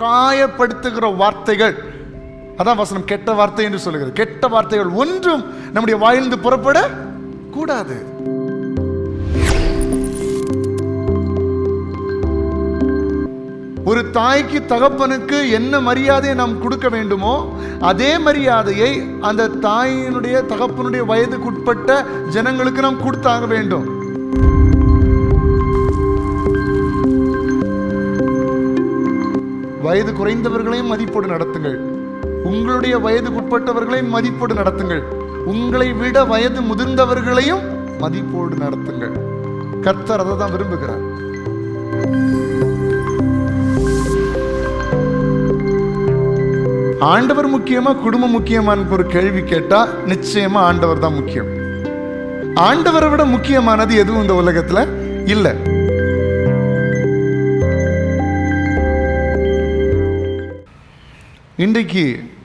காயப்படுத்துகிற வார்த்தைகள், அதான் வசனம் கெட்ட வார்த்தை என்று சொல்லுகிறது. கெட்ட வார்த்தைகள் ஒன்றும் நம்முடைய வாயிலிருந்து புறப்பட கூடாது. ஒரு தாய்க்கு தகப்பனுக்கு என்ன மரியாதையை நாம் கொடுக்க வேண்டுமோ அதே மரியாதையை அந்த தாயினுடைய தகப்பனுடைய வயதுக்குட்பட்ட ஜனங்களுக்கு நாம் கொடுத்தாக வேண்டும். வயது குறைந்தவர்களையும் மதிப்போடு நடத்துங்கள், உங்களுடைய வயதுக்குட்பட்டவர்களையும் மதிப்போடு நடத்துங்கள், உங்களை விட வயது முதிர்ந்தவர்களையும் மதிப்போடு நடத்துங்கள். கர்த்தர் அதை தான் விரும்புகிறார். ஆண்டவர் முக்கியமா குடும்பம் முக்கியமான ஒரு கேள்வி கேட்டா நிச்சயமா ஆண்டவர் தான் முக்கியம். ஆண்டவரை விட முக்கியமானது எதுவும் இந்த உலகத்துல இல்லை. இன்றைக்கு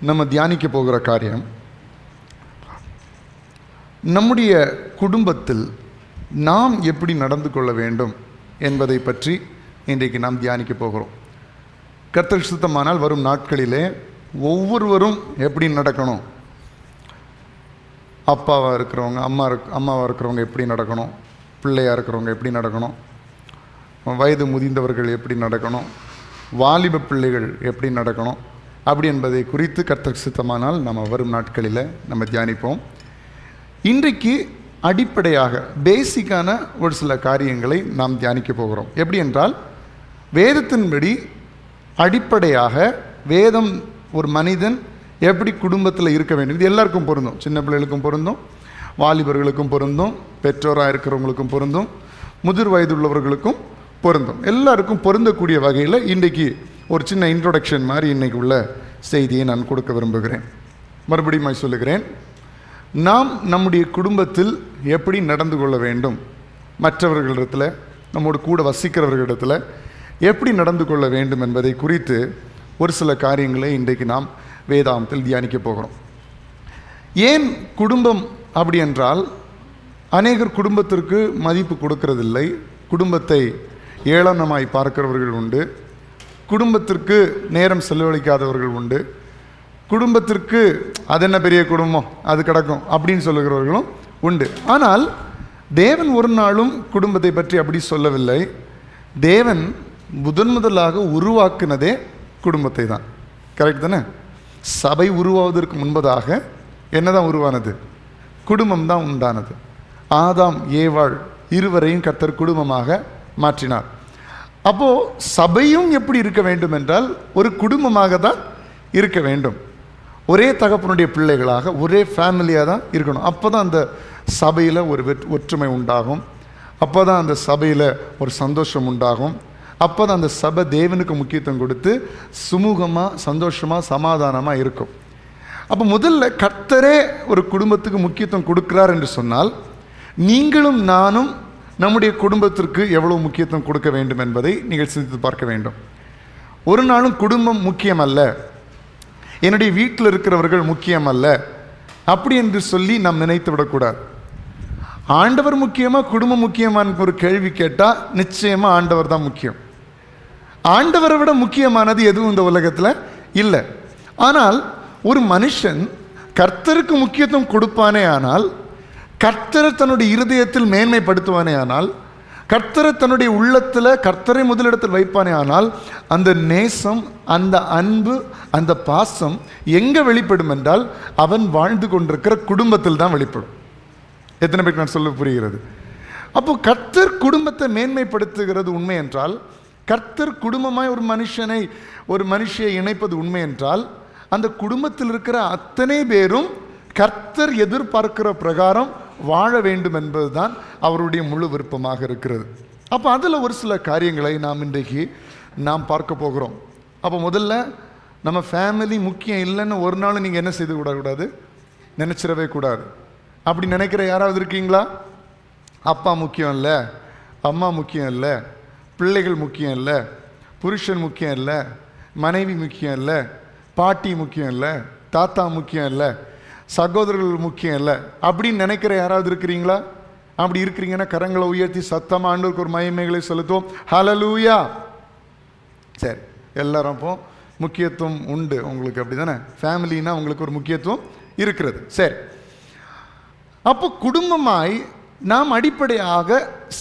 நம்ம தியானிக்க போகிற காரியம், நம்முடைய குடும்பத்தில் நாம் எப்படி நடந்து கொள்ள வேண்டும் என்பதை பற்றி இன்றைக்கு நாம் தியானிக்க போகிறோம். கர்த்தர் சுத்தமானால் வரும் நாட்களிலே ஒவ்வொருவரும் எப்படி நடக்கணும், அப்பாவாக இருக்கிறவங்க அம்மாவாக இருக்கிறவங்க எப்படி நடக்கணும், பிள்ளையாக இருக்கிறவங்க எப்படி நடக்கணும், வயது முதிர்ந்தவர்கள் எப்படி நடக்கணும், வாலிப பிள்ளைகள் எப்படி நடக்கணும், அப்படி என்பதை குறித்து கர்த்தர் சித்தமானால் நம்ம வரும் நாட்களில் நம்ம தியானிப்போம். இன்றைக்கு அடிப்படையாக பேசிக்கான ஒரு சில காரியங்களை நாம் தியானிக்க போகிறோம். எப்படி என்றால், வேதத்தின்படி அடிப்படையாக வேதம் ஒரு மனிதன் எப்படி குடும்பத்தில் இருக்க வேண்டும், இது எல்லாருக்கும் பொருந்தும். சின்ன பிள்ளைகளுக்கும் பொருந்தும், வாலிபர்களுக்கும் பொருந்தும், பெற்றோராக இருக்கிறவங்களுக்கும் பொருந்தும், முதிர் வயதுள்ளவர்களுக்கும் பொருந்தும். எல்லாருக்கும் பொருந்தக்கூடிய வகையில் இன்றைக்கு ஒரு சின்ன இன்ட்ரோடக்ஷன் மாதிரி இன்றைக்கு உள்ள செய்தியை நான் கொடுக்க விரும்புகிறேன். மறுபடியும் சொல்லுகிறேன், நாம் நம்முடைய குடும்பத்தில் எப்படி நடந்து கொள்ள வேண்டும், மற்றவர்களிடத்தில் நம்மோடு கூட வசிக்கிறவர்களிடத்தில் எப்படி நடந்து கொள்ள வேண்டும் என்பதை குறித்து ஒரு சில காரியங்களை இன்றைக்கு நாம் வேதாந்தத்தில் தியானிக்க போகிறோம். ஏன் குடும்பம் அப்படி என்றால், அநேகர் குடும்பத்திற்கு மதிப்பு கொடுக்கறதில்லை, குடும்பத்தை ஏளனமாய் பார்க்கிறவர்கள் உண்டு, குடும்பத்திற்கு நேரம் செலவழிக்காதவர்கள் உண்டு, குடும்பத்திற்கு அது என்ன பெரிய குடும்பம் அது கிடக்கும் அப்படின்னு சொல்லுகிறவர்களும் உண்டு. ஆனால் தேவன் ஒரு நாளும் குடும்பத்தை பற்றி அப்படி சொல்லவில்லை. தேவன் முதலாக உருவாக்குனதே குடும்பத்தை தான். கரெக்ட் தானே? சபை உருவாவதற்கு முன்பதாக என்னதான் உருவானது? குடும்பம் தான் உண்டானது. ஆதாம் ஏவாள் இருவரையும் கர்த்தர் குடும்பமாக மாற்றினார். அப்போது சபையும் எப்படி இருக்க வேண்டும் என்றால் ஒரு குடும்பமாக தான் இருக்க வேண்டும். ஒரே தகப்பனுடைய பிள்ளைகளாக ஒரே ஃபேமிலியாக தான் இருக்கணும். அப்போ தான் அந்த சபையில் ஒரு ஒற்றுமை உண்டாகும், அப்போ தான் அந்த சபையில் ஒரு சந்தோஷம் உண்டாகும், அப்போ தான் அந்த சபை தேவனுக்கு முக்கியத்துவம் கொடுத்து சுமூகமாக சந்தோஷமாக சமாதானமாக இருக்கும். அப்போ முதல்ல கர்த்தரே ஒரு குடும்பத்துக்கு முக்கியத்துவம் கொடுக்கிறார் என்று சொன்னால், நீங்களும் நானும் நம்முடைய குடும்பத்திற்கு எவ்வளவு முக்கியத்துவம் கொடுக்க வேண்டும் என்பதை நீங்கள் சிந்தித்து பார்க்க வேண்டும். ஒரு நாளும் குடும்பம் முக்கியம் அல்ல, என்னுடைய வீட்டில் இருக்கிறவர்கள் முக்கியம் அல்ல அப்படி என்று சொல்லி நாம் நினைத்து விடக்கூடாது. ஆண்டவர் முக்கியமா குடும்பம் முக்கியமான ஒரு கேள்வி கேட்டால் நிச்சயமாக ஆண்டவர் தான் முக்கியம். ஆண்டவரை விட முக்கியமானது எதுவும் இந்த உலகத்தில் இல்லை. ஆனால் ஒரு மனுஷன் கர்த்தருக்கு முக்கியத்துவம் கொடுப்பானே ஆனால், கர்த்தரை தன்னுடைய இருதயத்தில் மேன்மைப்படுத்துவானே ஆனால், கர்த்தரை தன்னுடைய உள்ளத்தில் கர்த்தரை முதலிடத்தில் வைப்பானே ஆனால், அந்த நேசம், அந்த அன்பு, அந்த பாசம் எங்கே வெளிப்படும் என்றால் அவன் வாழ்ந்து கொண்டிருக்கிற குடும்பத்தில் தான் வெளிப்படும். எத்தனை பேருக்கு நான் சொல்ல புரிகிறது? அப்போ கர்த்தர் குடும்பத்தை மேன்மைப்படுத்துகிறது உண்மை என்றால், கர்த்தர் குடும்பமாய் ஒரு மனுஷியை இணைப்பது உண்மை என்றால், அந்த குடும்பத்தில் இருக்கிற அத்தனை பேரும் கர்த்தர் எதிர்பார்க்கிற பிரகாரம் வாழ வேண்டும் என்பதுதான் அவருடைய முழு விருப்பமாக இருக்கிறது. அப்போ அதில் ஒரு சில காரியங்களை இன்றைக்கு நாம் பார்க்க போகிறோம். அப்போ முதல்ல நம்ம ஃபேமிலி முக்கியம் இல்லைன்னு ஒரு நாள் நீங்கள் என்ன செய்து விடக்கூடாது, நினச்சிடவே கூடாது. அப்படி நினைக்கிற யாராவது இருக்கீங்களா? அப்பா முக்கியம் இல்லை, அம்மா முக்கியம் இல்லை, பிள்ளைகள் முக்கியம் இல்லை, புருஷன் முக்கியம் இல்லை, மனைவி முக்கியம் இல்லை, பாட்டி முக்கியம் இல்லை, தாத்தா முக்கியம் இல்லை, சகோதரர்கள் முக்கியம் இல்லை அப்படின்னு நினைக்கிற யாராவது இருக்கிறீங்களா? அப்படி இருக்கிறீங்கன்னா கரங்களை உயர்த்தி சத்தமாக ஆண்டவருக்கு ஒரு மகிமைகளை செலுத்துவோம். ஹல்லேலூயா. சரி, எல்லாரும் அப்போ முக்கியத்துவம் உண்டு உங்களுக்கு, அப்படி தானே? ஃபேமிலின்னா உங்களுக்கு ஒரு முக்கியத்துவம் இருக்கிறது. சரி, அப்போ குடும்பமாய் நாம் அடிப்படையாக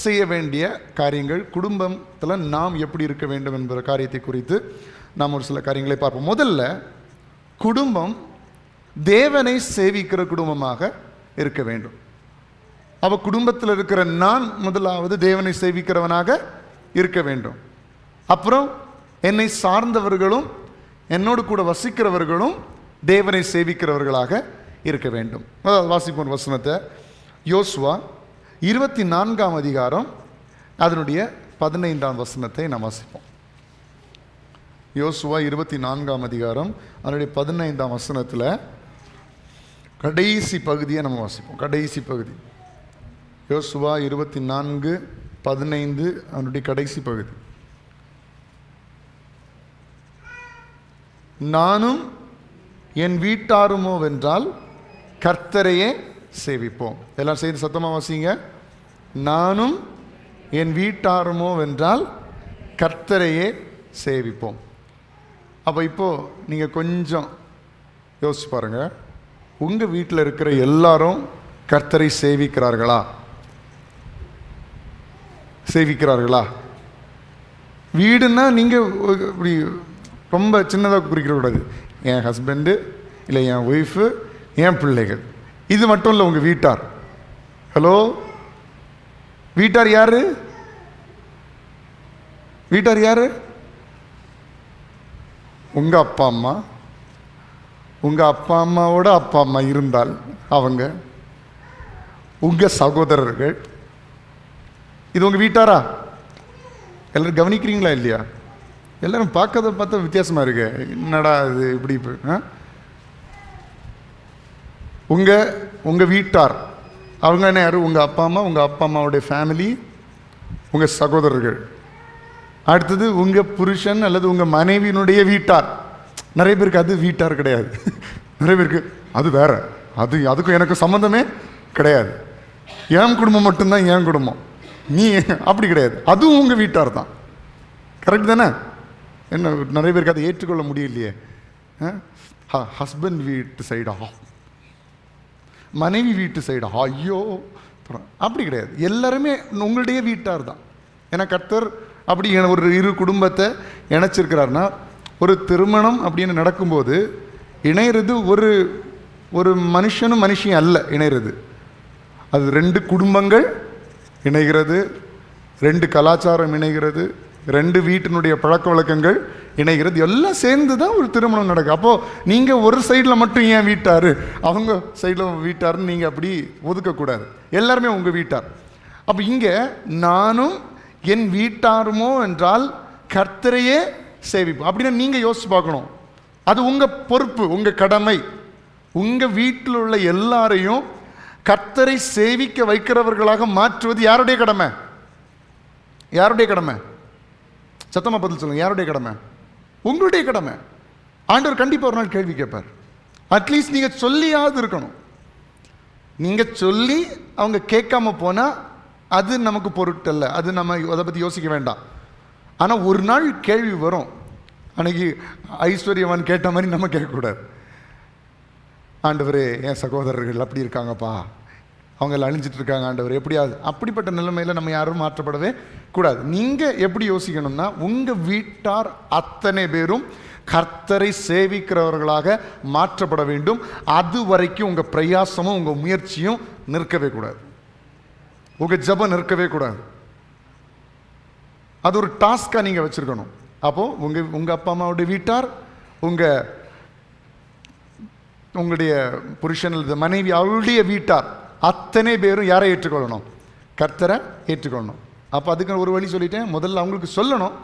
செய்ய வேண்டிய காரியங்கள், குடும்பத்தில் நாம் எப்படி இருக்க வேண்டும் என்கிற காரியத்தை குறித்து நாம் ஒரு சில காரியங்களை பார்ப்போம். முதல்ல, குடும்பம் தேவனை சேவிக்கிற குடும்பமாக இருக்க வேண்டும். அப்போ குடும்பத்தில் இருக்கிற நான் முதலாவது தேவனை சேவிக்கிறவனாக இருக்க வேண்டும். அப்புறம் என்னை சார்ந்தவர்களும் என்னோடு கூட வசிக்கிறவர்களும் தேவனை சேவிக்கிறவர்களாக இருக்க வேண்டும். வாசிப்போம் வசனத்தை. யோசுவா 24ஆம் அதிகாரம் அதனுடைய 15ஆம் வசனத்தை நாம் வாசிப்போம். யோசுவா 24ஆம் அதிகாரம் அதனுடைய 15ஆம் வசனத்தில் கடைசி பகுதியை நம்ம வாசிப்போம். கடைசி பகுதி யோசுவா 24:15 அதனுடைய கடைசி பகுதி. நானும் என் வீட்டாருமோ வென்றால் கர்த்தரையே சேவிப்போம். எல்லாம் சேர்ந்து சத்தமாக வாசிங்க. நானும் என் வீட்டாருமோ வென்றால் கர்த்தரையே சேவிப்போம். அப்போ இப்போது நீங்கள் கொஞ்சம் யோசிச்சு பாருங்கள், உங்கள் வீட்டில் இருக்கிற எல்லாரும் கர்த்தரை சேவிக்கிறார்களா? சேவிக்கிறார்களா? வீடுன்னா நீங்கள் இப்படி ரொம்ப சின்னதாக குறிக்கக்கூடாது. என் ஹஸ்பண்டு, இல்லை என் ஒய்ஃபு, என் பிள்ளைகள், இது மட்டும் இல்லை உங்கள் வீட்டார். ஹலோ, வீட்டார் யாரு? வீட்டார் யாரு? உங்கள் அப்பா அம்மா, உங்கள் அப்பா அம்மாவோட அப்பா அம்மா இருந்தால் அவங்க, உங்கள் சகோதரர்கள், இது உங்கள் வீட்டாரா? எல்லோரும் கவனிக்கிறீங்களா இல்லையா? எல்லோரும் பார்க்கறத பார்த்தா வித்தியாசமாக இருக்கு. என்னடா இது இப்படி? உங்கள் வீட்டார் அவங்க என்ன யார்? உங்கள் அப்பா அம்மா, உங்கள் அப்பா அம்மாவுடைய ஃபேமிலி, உங்கள் சகோதரர்கள். அடுத்தது உங்கள் புருஷன் அல்லது உங்கள் மனைவியினுடைய வீட்டார். நிறைய பேருக்கு அது வீட்டார் கிடையாது. நிறைய பேருக்கு அது வேற, அதுக்கும் எனக்கு சம்மந்தமே கிடையாது. என் குடும்பம் மட்டும்தான் என் குடும்பம், நீ அப்படி கிடையாது. அதுவும் உங்கள் வீட்டார் தான். கரெக்ட் தானே? என்ன நிறைய பேருக்கு அதை ஏற்றுக்கொள்ள முடியலையே. ஹஸ்பண்ட் வீட்டு சைடா, மனைவி வீட்டு சைடா, ஐயோ, அப்படி கிடையாது. எல்லாருமே உங்களுடைய வீட்டார் தான். ஏன்னா கர்த்தர் அப்படி ஒரு இரு குடும்பத்தை இணைச்சிருக்கிறாருன்னா, ஒரு திருமணம் அப்படின்னு நடக்கும்போது இணையிறது ஒரு மனுஷனும் மனுஷியும் அல்ல இணையிறது. அது 2 குடும்பங்கள் இணைகிறது, 2 கலாச்சாரம் இணைகிறது, 2 வீட்டினுடைய பழக்க வழக்கங்கள் இணைகிறது, எல்லாம் சேர்ந்து தான் ஒரு திருமணம் நடக்கும். அப்போது நீங்கள் ஒரு சைடில் மட்டும் ஏன் வீட்டார், அவங்க சைடில் வீட்டார்னு நீங்கள் அப்படி ஒதுக்கக்கூடாது. எல்லாருமே உங்கள் வீட்டார். அப்போ இங்கே நானும் என் வீட்டாருமோ என்றால் கர்த்தரையே சேவிப்போம் அப்படின்னா நீங்கள் யோசிச்சு பார்க்கணும். அது உங்கள் பொறுப்பு, உங்கள் கடமை. உங்கள் வீட்டில் உள்ள எல்லாரையும் கர்த்தரை சேவிக்க வைக்கிறவர்களாக மாற்றுவது யாருடைய கடமை? யாருடைய கடமை? சத்தமா பதில் சொல்லுங்க. யாருடைய கடமை? உங்களுடைய கடமை. ஆண்டவர் கண்டிப்பாக ஒரு நாள் கேள்வி கேட்பார். அட்லீஸ்ட் நீங்கள் சொல்லியாவது இருக்கணும். நீங்கள் சொல்லி அவங்க கேட்காம போனால் அது நமக்கு பொருட்டல்ல, அது நம்ம அதை பற்றி யோசிக்க வேண்டாம். ஆனால் ஒரு நாள் கேள்வி வரும். அன்னைக்கு ஐஸ்வர்யவான் கேட்ட மாதிரி நம்ம கேட்கக்கூடாது. ஆண்டவரே, என் சகோதரர்கள் அப்படி இருக்காங்கப்பா, அவங்க எல்லாம் அழிஞ்சிட்டு இருக்காங்க ஆண்டவர், எப்படியாவது. அப்படிப்பட்ட நிலைமையில் நம்ம யாரும் மாற்றப்படவே கூடாது. நீங்கள் எப்படி யோசிக்கணும்னா, உங்கள் வீட்டார் அத்தனை பேரும் கர்த்தரை சேவிக்கிறவர்களாக மாற்றப்பட வேண்டும். அது வரைக்கும் உங்கள் பிரயாசமும் உங்கள் முயற்சியும் நிற்கவே கூடாது. உங்கள் ஜெபம் நிற்கவே கூடாது. அது ஒரு டாஸ்காக நீங்கள் வச்சுருக்கணும். அப்போது உங்கள் அப்பா அம்மாவுடைய வீட்டார், உங்களுடைய புருஷன் அல்லது மனைவி அவருடைய வீட்டார் அத்தனை பேரும் யாரை ஏற்றுக்கொள்ளணும்? கர்த்தரை ஏற்றுக்கொள்ளணும். அப்போ அதுக்கு ஒரு வழி சொல்லிட்டேன். முதல்ல அவங்களுக்கு சொல்லணும்,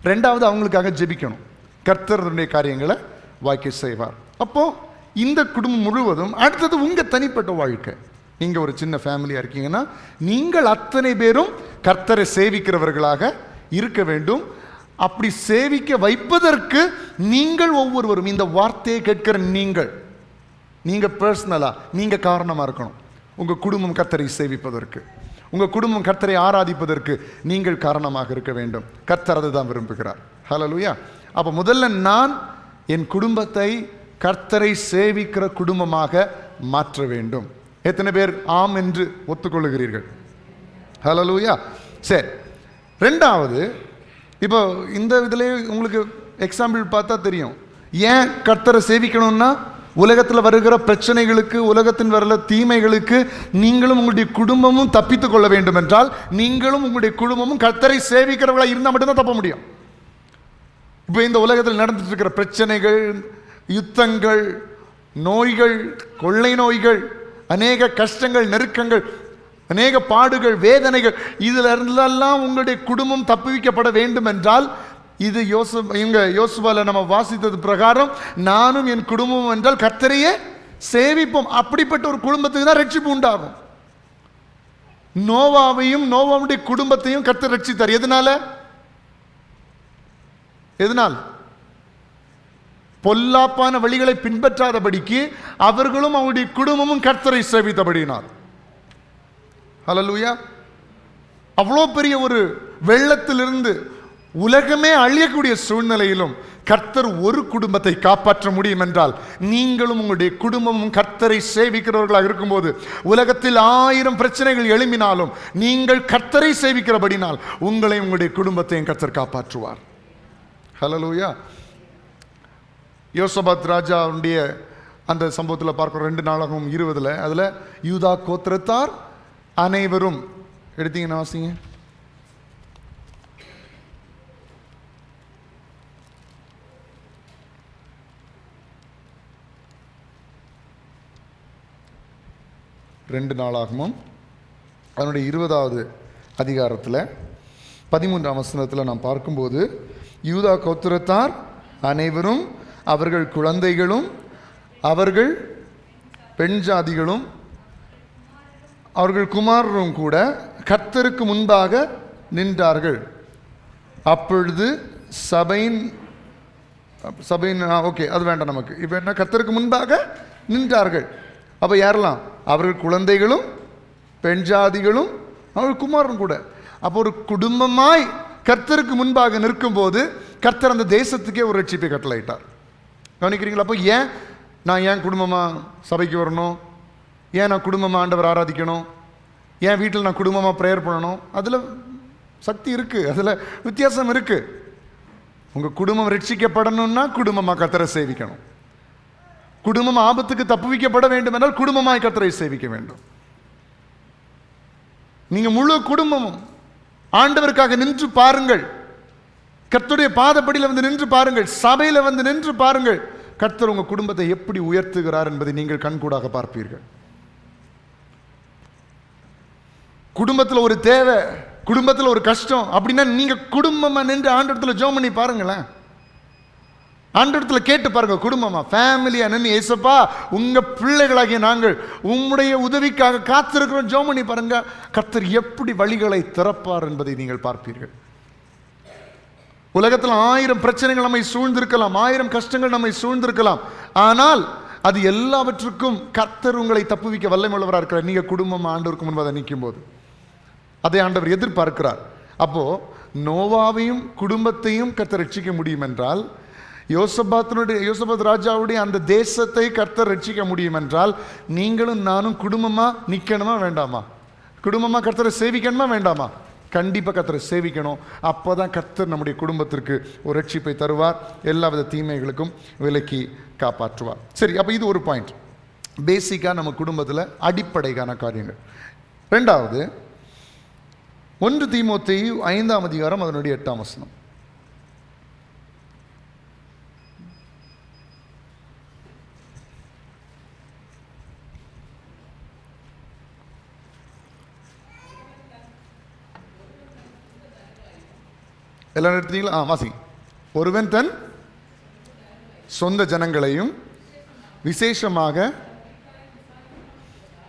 2வது அவங்களுக்காக ஜெபிக்கணும். கர்த்தருடைய காரியங்களை வாய்க்க செய்வார். அப்போது இந்த குடும்பம் முழுவதும். அடுத்தது உங்கள் தனிப்பட்ட வாழ்க்கை. நீங்கள் ஒரு சின்ன ஃபேமிலியாக இருக்கீங்கன்னா நீங்கள் அத்தனை பேரும் கர்த்தரை சேவிக்கிறவர்களாக இருக்க வேண்டும். அப்படி சேவிக்க வைப்பதற்கு நீங்கள் ஒவ்வொருவரும், இந்த வார்த்தையை கேட்கிற நீங்கள் பர்சனலாக நீங்கள் காரணமாக இருக்கணும். உங்கள் குடும்பம் கர்த்தரை சேவிப்பதற்கு, உங்கள் குடும்பம் கர்த்தரை ஆராதிப்பதற்கு நீங்கள் காரணமாக இருக்க வேண்டும். கர்த்தர் அதை தான் விரும்புகிறார். ஹல்லேலூயா. அப்போ முதல்ல நான் என் குடும்பத்தை கர்த்தரை சேவிக்கிற குடும்பமாக மாற்ற வேண்டும். எத்தனை பேர் ஆம் என்று ஒத்துக்கொள்ளுகிறீர்கள்? ஹல்லேலூயா. சரி, ரெண்டாவது, இப்போ இந்த இதிலே உங்களுக்கு எக்ஸாம்பிள் பார்த்தா தெரியும். ஏன் கர்த்தரை சேவிக்கணும்னா, உலகத்தில் வருகிற பிரச்சனைகளுக்கு, உலகத்தின் வர தீமைகளுக்கு நீங்களும் உங்களுடைய குடும்பமும் தப்பித்து கொள்ள வேண்டும் என்றால், நீங்களும் உங்களுடைய குடும்பமும் கர்த்தரை சேவிக்கிறவர்களாக இருந்தால் மட்டும்தான் தப்ப முடியும். இப்போ இந்த உலகத்தில் நடந்துட்டு இருக்கிற பிரச்சனைகள், யுத்தங்கள், நோய்கள், கொள்ளை நோய்கள், அநேக கஷ்டங்கள், நெருக்கங்கள், அநேக பாடுகள், வேதனைகள், இதில் இருந்தெல்லாம் உங்களுடைய குடும்பம் தப்புவிக்கப்பட வேண்டும் என்றால், இது யோசுவால நம்ம வாசித்தது பிரகாரம் நானும் என் குடும்பம் என்றால் கர்த்தரையே சேவிப்போம். அப்படிப்பட்ட ஒரு குடும்பத்துக்கு தான் ரட்சிப்பு உண்டாகும். நோவாவையும் நோவாவுடைய குடும்பத்தையும் கர்த்தர் ரட்சித்தார். எதனால்? பொல்லாப்பான வழிகளை பின்பற்றாதபடிக்கு அவர்களும் அவருடைய குடும்பமும் கர்த்தரை சேவித்தபடினார். ஹல்லேலூயா. அவ்வளோ பெரிய ஒரு வெள்ளத்திலிருந்து உலகமே அழியக்கூடிய சூழ்நிலையிலும் கர்த்தர் ஒரு குடும்பத்தை காப்பாற்ற முடியும் என்றால், நீங்களும் உங்களுடைய குடும்பமும் கர்த்தரை சேவிக்கிறவர்களாக இருக்கும்போது, உலகத்தில் 1000 பிரச்சனைகள் எழும்பினாலும் நீங்கள் கர்த்தரை சேவிக்கிறபடினால் உங்களையும் உங்களுடைய குடும்பத்தையும் கர்த்தர் காப்பாற்றுவார். ஹல்லேலூயா. யோசபாத் ராஜாவுடைய அந்த சம்பவத்தில் பார்க்கிறோம், 2 நாளாகவும் 20 அதில் யூதா கோத்திரத்தார் அனைவரும் எடுத்தீங்கன்னா வாசிங்க. ரெண்டு நாளாகவும் அதனுடைய 20வது அதிகாரத்தில் 13ஆம் வசனத்தில் நாம் பார்க்கும்போது, யூதா கோத்திரத்தார் அனைவரும், அவர்கள் குழந்தைகளும், அவர்கள் பெண் ஜாதிகளும், அவர்கள் குமாரரும் கூட கர்த்தருக்கு முன்பாக நின்றார்கள். அப்பொழுது சபையின் ஓகே, அது வேண்டாம் நமக்கு. இப்போ என்ன, கர்த்தருக்கு முன்பாக நின்றார்கள். அப்போ யாரெல்லாம்? அவர்கள் குழந்தைகளும், பெண் ஜாதிகளும், அவர்கள் குமாரரும் கூட. அப்போ ஒரு குடும்பமாய் கர்த்தருக்கு முன்பாக நிற்கும் போது கர்த்தர் அந்த தேசத்துக்கே ஒரு ரட்சிப்பை கட்டளையிட்டார். கவனிக்கிறீங்களா? அப்போ ஏன் நான் ஏன் குடும்பமாக சபைக்கு வரணும்? ஏன் நான் குடும்பமாக ஆண்டவர் ஆராதிக்கணும்? ஏன் வீட்டில் நான் குடும்பமாக ப்ரேயர் பண்ணணும்? அதில் சக்தி இருக்குது, அதில் வித்தியாசம் இருக்குது. உங்கள் குடும்பம் ரட்சிக்கப்படணும்னா குடும்பமாக கர்த்தரை சேவிக்கணும். குடும்பம் ஆபத்துக்கு தப்புவிக்கப்பட வேண்டும் என்றால் குடும்பமாய் கர்த்தரை சேவிக்க வேண்டும். நீங்க முழு குடும்பமும் ஆண்டவருக்காக நின்று பாருங்கள். கர்த்தருடைய பாதப்படியில் வந்து நின்று பாருங்கள், சபையில வந்து நின்று பாருங்கள். கர்த்தர் உங்க குடும்பத்தை எப்படி உயர்த்துகிறார் என்பதை நீங்கள் கண்கூடாக பார்ப்பீர்கள். குடும்பத்தில் ஒரு தேவை, குடும்பத்தில் ஒரு கஷ்டம் அப்படின்னா நீங்க குடும்பமா நின்று ஆண்டவரத்தில் ஜெபம் பண்ணி பாருங்களேன். ஆண்டவரத்தில் கேட்டு பாருங்க, குடும்பமா ஃபேமிலியா நின்று, ஏசப்பா உங்க பிள்ளைகளாகிய நாங்கள் உம்முடைய உதவிக்காக காத்திருக்கிறோம், ஜெபம் பண்ணி பாருங்க. கர்த்தர் எப்படி வழிகளை திறப்பார் என்பதை நீங்கள் பார்ப்பீர்கள். உலகத்தில் 1000 பிரச்சனைகள் நம்மை சூழ்ந்திருக்கலாம், 1000 கஷ்டங்கள் நம்மை சூழ்ந்திருக்கலாம். ஆனால் அது எல்லாவற்றுக்கும் கர்த்தர் உங்களை தப்புவிக்க வல்லமையுள்ளவராக இருக்கிறார். நீங்க குடும்பம் ஆண்டவருக்கு முன்பாக நிற்கும் போது அதை ஆண்டவர் எதிர்பார்க்கிறார். அப்போ நோவாவையும் குடும்பத்தையும் கர்த்தர் ரட்சிக்க முடியும் என்றால், யோசபாத் ராஜாவுடைய அந்த தேசத்தை கர்த்தர் ரட்சிக்க முடியும் என்றால், நீங்களும் நானும் குடும்பமா நிற்கணுமா வேண்டாமா? குடும்பமா கர்த்தரை சேவிக்கணுமா வேண்டாமா? கண்டிப்பாக கர்த்தரை சேவிக்கணும். அப்போதான் கர்த்தர் நம்முடைய குடும்பத்திற்கு ஒரு ரட்சிப்பை தருவார், எல்லாவித தீமைகளுக்கும் விலக்கி காப்பாற்றுவார். சரி, அப்போ இது ஒரு பாயிண்ட், பேசிக்காக நம்ம குடும்பத்தில் அடிப்படைக்கான காரியங்கள். ரெண்டாவது, 1 தீமோத்தேயு 5ஆம் அதிகாரம் அதனுடைய 8ஆம் வசனம். எல்லாம் எடுத்தீங்களா? வாசிங்க. ஒருவன் தன் சொந்த ஜனங்களையும் விசேஷமாக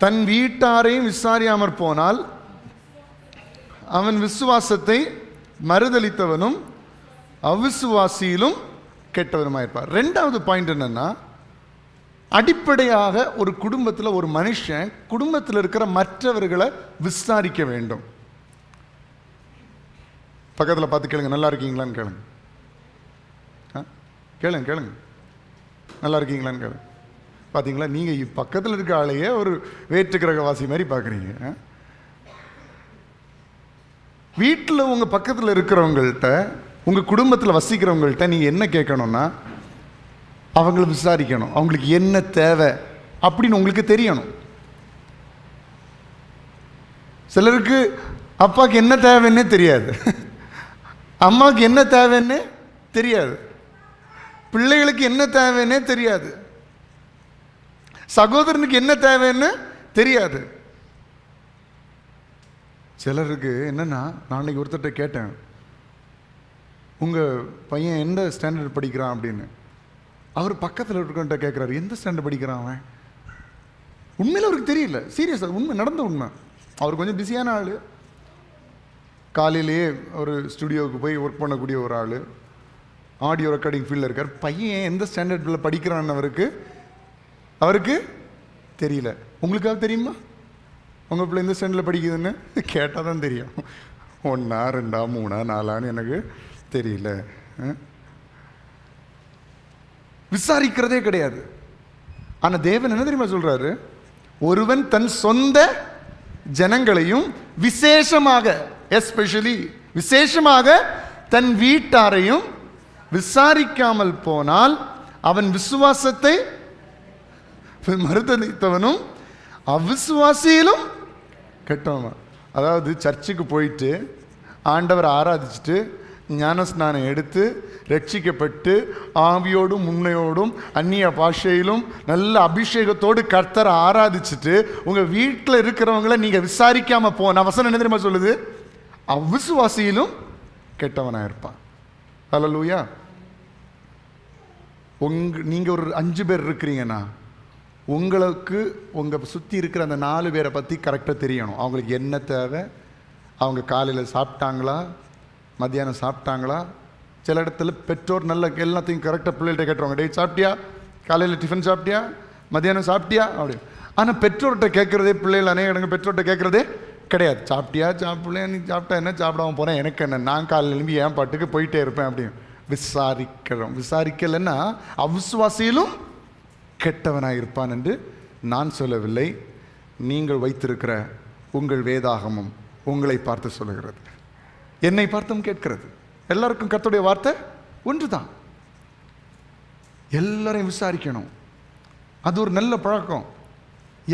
தன் வீட்டாரையும் விசாரியாமற் போனால் அவன் விசுவாசத்தை மறுதலித்தவனும் அவிசுவாசியிலும் கெட்டவனுமாயிருப்பார். ரெண்டாவது பாயிண்ட் என்னன்னா, அடிப்படையாக ஒரு குடும்பத்தில் ஒரு மனுஷன் குடும்பத்தில் இருக்கிற மற்றவர்களை விசாரிக்க வேண்டும். பக்கத்தில் பார்த்து கேளுங்க, நல்லா இருக்கீங்களான்னு கேளுங்க. கேளுங்க. நல்லா இருக்கீங்களான்னு கேளு. பார்த்தீங்களா, நீங்கள் பக்கத்தில் இருக்க ஆளையே ஒரு வேற்று கிரகவாசி மாதிரி பார்க்குறீங்க. வீட்டில் உங்கள் பக்கத்தில் இருக்கிறவங்கள்ட்ட, உங்கள் குடும்பத்தில் வசிக்கிறவங்கள்ட்ட நீங்கள் என்ன கேட்கணும்னா, அவங்கள விசாரிக்கணும். அவங்களுக்கு என்ன தேவை அப்படின்னு உங்களுக்கு தெரியணும். சிலருக்கு அப்பாவுக்கு என்ன தேவைன்னே தெரியாது, அம்மாவுக்கு என்ன தேவைன்னே தெரியாது, பிள்ளைகளுக்கு என்ன தேவைன்னே தெரியாது, சகோதரனுக்கு என்ன தேவைன்னு தெரியாது. சிலருக்கு என்னன்னா, நான் அன்னைக்கு ஒருத்தர்கிட்ட கேட்டேன், உங்கள் பையன் எந்த ஸ்டாண்டர்ட் படிக்கிறான் அப்படின்னு. அவர் பக்கத்தில் இருக்கிறவன்ட்ட கேட்குறாரு, எந்த ஸ்டாண்டர்ட் படிக்கிறான் அவன். உண்மையில் அவருக்கு தெரியல, சீரியஸாக உண்மை, நடந்த உண்மை. அவர் கொஞ்சம் பிஸியான ஆள், காலையிலேயே ஒரு ஸ்டுடியோவுக்கு போய் ஒர்க் பண்ணக்கூடிய ஒரு ஆள், ஆடியோ ரெக்கார்டிங் ஃபீல்டில் இருக்கார். பையன் எந்த ஸ்டாண்டர்டில் படிக்கிறான்னு அவருக்கு தெரியல. உங்களுக்காக தெரியுமா உங்கள் பிள்ளை எந்த ஸ்டாண்டர்டில் படிக்குதுன்னு? கேட்டால் தான் தெரியும். 1, 2, 3, 4 எனக்கு தெரியல. விசாரிக்கிறதே கிடையாது. ஆனால் தேவன் என்ன தெரியுமா சொல்றாரு? ஒருவன் தன் சொந்த ஜனங்களையும் விசேஷமாக, எஸ்பெஷலி விசேஷமாக தன் வீட்டாரையும் விசாரிக்காமல் போனால் அவன் விசுவாசத்தை மறுதலித்தவனும் அவிசுவாசியிலும் கெட்டவன். அதாவது சர்ச்சுக்கு போயிட்டு ஆண்டவரை ஆராதிச்சுட்டு ஞானஸ்நானம் எடுத்து ரட்சிக்கப்பட்டு ஆவியோடும் உண்மையோடும் அந்நிய பாஷையிலும் நல்ல அபிஷேகத்தோடு கர்த்தரை ஆராதிச்சுட்டு உங்கள் வீட்டில் இருக்கிறவங்கள நீங்கள் விசாரிக்காமல் போன வசனம் என்ன தெரியுமா சொல்லுது? அவிசுவாசியிலும் கெட்டவனாக இருப்பான். ஹல்லேலூயா. நீங்கள் ஒரு 5 பேர் இருக்கிறீங்கன்னா உங்களுக்கு உங்கள் சுற்றி இருக்கிற அந்த 4 பேரை பற்றி கரெக்டாக தெரியணும். அவங்களுக்கு என்ன தேவை, அவங்க காலையில் சாப்பிட்டாங்களா, மத்தியானம் சாப்பிட்டாங்களா. சில இடத்துல பெற்றோர் நல்ல எல்லாத்தையும் கரெக்டாக பிள்ளைகிட்ட கேட்டுருவாங்க, டே சாப்பிட்டியா, காலையில் டிஃபன் சாப்பிட்டியா, மத்தியானம் சாப்பிட்டியா அப்படி. ஆனால் பெற்றோர்கிட்ட கேட்குறதே, பிள்ளைகள் அநேக இடங்கள் பெற்றோர்கிட்ட கேட்குறதே கிடையாது. சாப்பிட்டியா, சாப்பிடலையா, நீ சாப்பிட்டா என்ன, சாப்பிடாம போகிறேன், எனக்கு என்ன, நான் காலையில் எழும்பி என் பாட்டுக்கு போயிட்டே இருப்பேன் அப்படின்னு விசாரிக்கிறோம். விசாரிக்கலைன்னா அவிசுவாசியிலும் கெட்டவனாக இருப்பான் என்று நான் சொல்லவில்லை, நீங்கள் வைத்திருக்கிற உங்கள் வேதாகமும் உங்களை பார்த்து சொல்லுகிறது, என்னை பார்த்தும் கேட்கிறது. எல்லாருக்கும் கர்த்தருடைய வார்த்தை ஒன்று தான். எல்லாரையும் விசாரிக்கணும். அது ஒரு நல்ல பழக்கம்.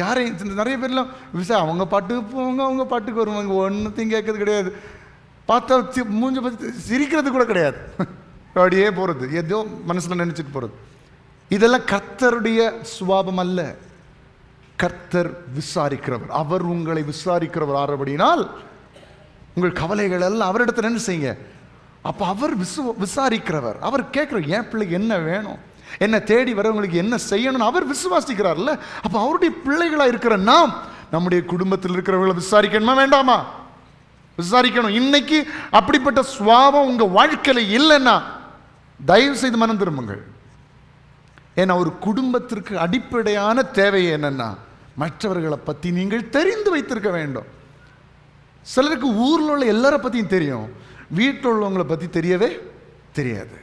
யாரையும் நிறைய பேர்லாம் அவங்க பாட்டுக்கு போவாங்க, அவங்க பாட்டுக்கு வருவாங்க, ஒன்றுத்தையும் கேட்கறது கிடையாது. பார்த்தா மூஞ்ச பார்த்து சிரிக்கிறது கூட கிடையாது, அப்படியே போகிறது, ஏதோ மனசில் நினச்சிட்டு போகிறது. இதெல்லாம் கர்த்தருடைய சுபாவம் அல்ல. கர்த்தர் விசாரிக்கிறவர். அவர் உங்களை விசாரிக்கிறவர் ஆறபடினால் உங்கள் கவலைகள் எல்லாம் அவரிடத்துல என்ன செய்யுங்க. அப்போ அவர் விசாரிக்கிறவர். அவர் கேட்குற என் பிள்ளைக்கு என்ன வேணும், என்ன தேடி வரவங்களுக்கு என்ன செய்யணும்னு அவர் விசுவாசிக்கிறார்ல. அப்போ அவருடைய பிள்ளைகளாக இருக்கிற நாம் நம்முடைய குடும்பத்தில் இருக்கிறவர்களை விசாரிக்கணுமா வேண்டாமா? விசாரிக்கணும். இன்னைக்கு அப்படிப்பட்ட சுவாபம் உங்கள் வாழ்க்கையில் இல்லைன்னா தயவு செய்து மனம் திரும்புங்கள். ஏன்னா ஒரு குடும்பத்திற்கு அடிப்படையான தேவை என்னன்னா, மற்றவர்களை பற்றி நீங்கள் தெரிந்து வைத்திருக்க வேண்டும். சிலருக்கு ஊரில் உள்ள எல்லாரை பற்றியும் தெரியும், வீட்டில் உள்ளவங்களை பற்றி தெரியவே தெரியாது.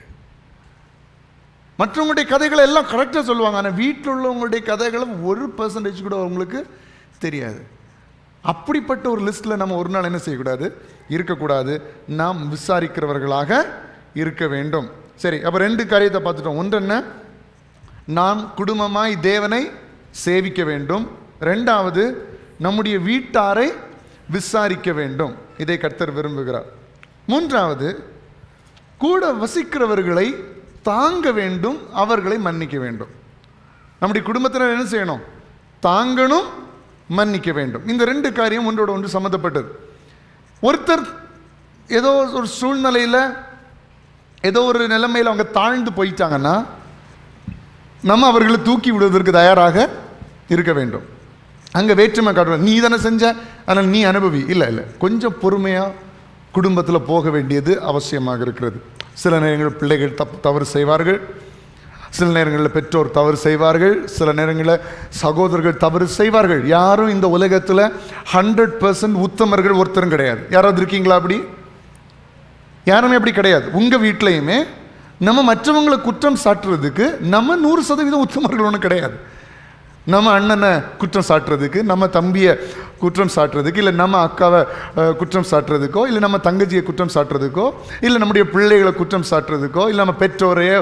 மற்றவங்களுடைய கதைகளை எல்லாம் கரெக்டாக சொல்லுவாங்க, ஆனால் வீட்டில் உள்ளவங்களுடைய கதைகளை 1% கூட அவங்களுக்கு தெரியாது. அப்படிப்பட்ட ஒரு லிஸ்ட்டில் நம்ம ஒரு நாள் என்ன செய்யக்கூடாது, இருக்கக்கூடாது. நாம் விசாரிக்கிறவர்களாக இருக்க வேண்டும். சரி, அப்போ 2 காரியத்தை பார்த்துட்டோம். ஒன்று என்ன, நாம் குடும்பமாய் தேவனை சேவிக்க வேண்டும். 2வது, நம்முடைய வீட்டாரை விசாரிக்க வேண்டும். இதை கர்த்தர் விரும்புகிறார். 3வது, கூட வசிக்கிறவர்களை தாங்க வேண்டும், அவர்களை மன்னிக்க வேண்டும். நம்முடைய குடும்பத்தினர் என்ன செய்யணும், தாங்கணும், மன்னிக்க வேண்டும். இந்த 2 காரியம் ஒன்றோட ஒன்று சம்மந்தப்பட்டது. ஒருத்தர் ஏதோ ஒரு சூழ்நிலையில் ஏதோ ஒரு நிலைமையில் அவங்க தாழ்ந்து போயிட்டாங்கன்னா நம்ம அவர்களை தூக்கி விடுவதற்கு தயாராக இருக்க வேண்டும். அங்கே வேற்றுமை காட்டுவோம், நீ தானே செஞ்ச ஆனால் நீ அனுபவி. இல்லை, கொஞ்சம் பொறுமையாக குடும்பத்தில் போக வேண்டியது அவசியமாக இருக்கிறது. சில நேரங்களில் பிள்ளைகள் தவறு செய்வார்கள், சில நேரங்களில் பெற்றோர் தவறு செய்வார்கள், சில நேரங்களில் சகோதரர்கள் தவறு செய்வார்கள். யாரும் இந்த உலகத்தில் 100% உத்தமர்கள் ஒருத்தரும் கிடையாது. யாராவது இருக்கீங்களா அப்படி? யாருமே அப்படி கிடையாது. உங்கள் வீட்டிலையுமே நம்ம மற்றவங்களை குற்றம் சாட்டுறதுக்கு நம்ம 100% உத்தமர்கள் ஒன்றும் கிடையாது. நம்ம அண்ணனை குற்றம் சாட்டுறதுக்கு, நம்ம தம்பியை குற்றம் சாட்டுறதுக்கு, இல்லை நம்ம அக்காவை குற்றம் சாட்டுறதுக்கோ, இல்லை நம்ம தங்கச்சியை குற்றம் சாட்டுறதுக்கோ, இல்லை நம்முடைய பிள்ளைகளை குற்றம் சாட்டுறதுக்கோ, இல்லை நம்ம பெற்றோரையோ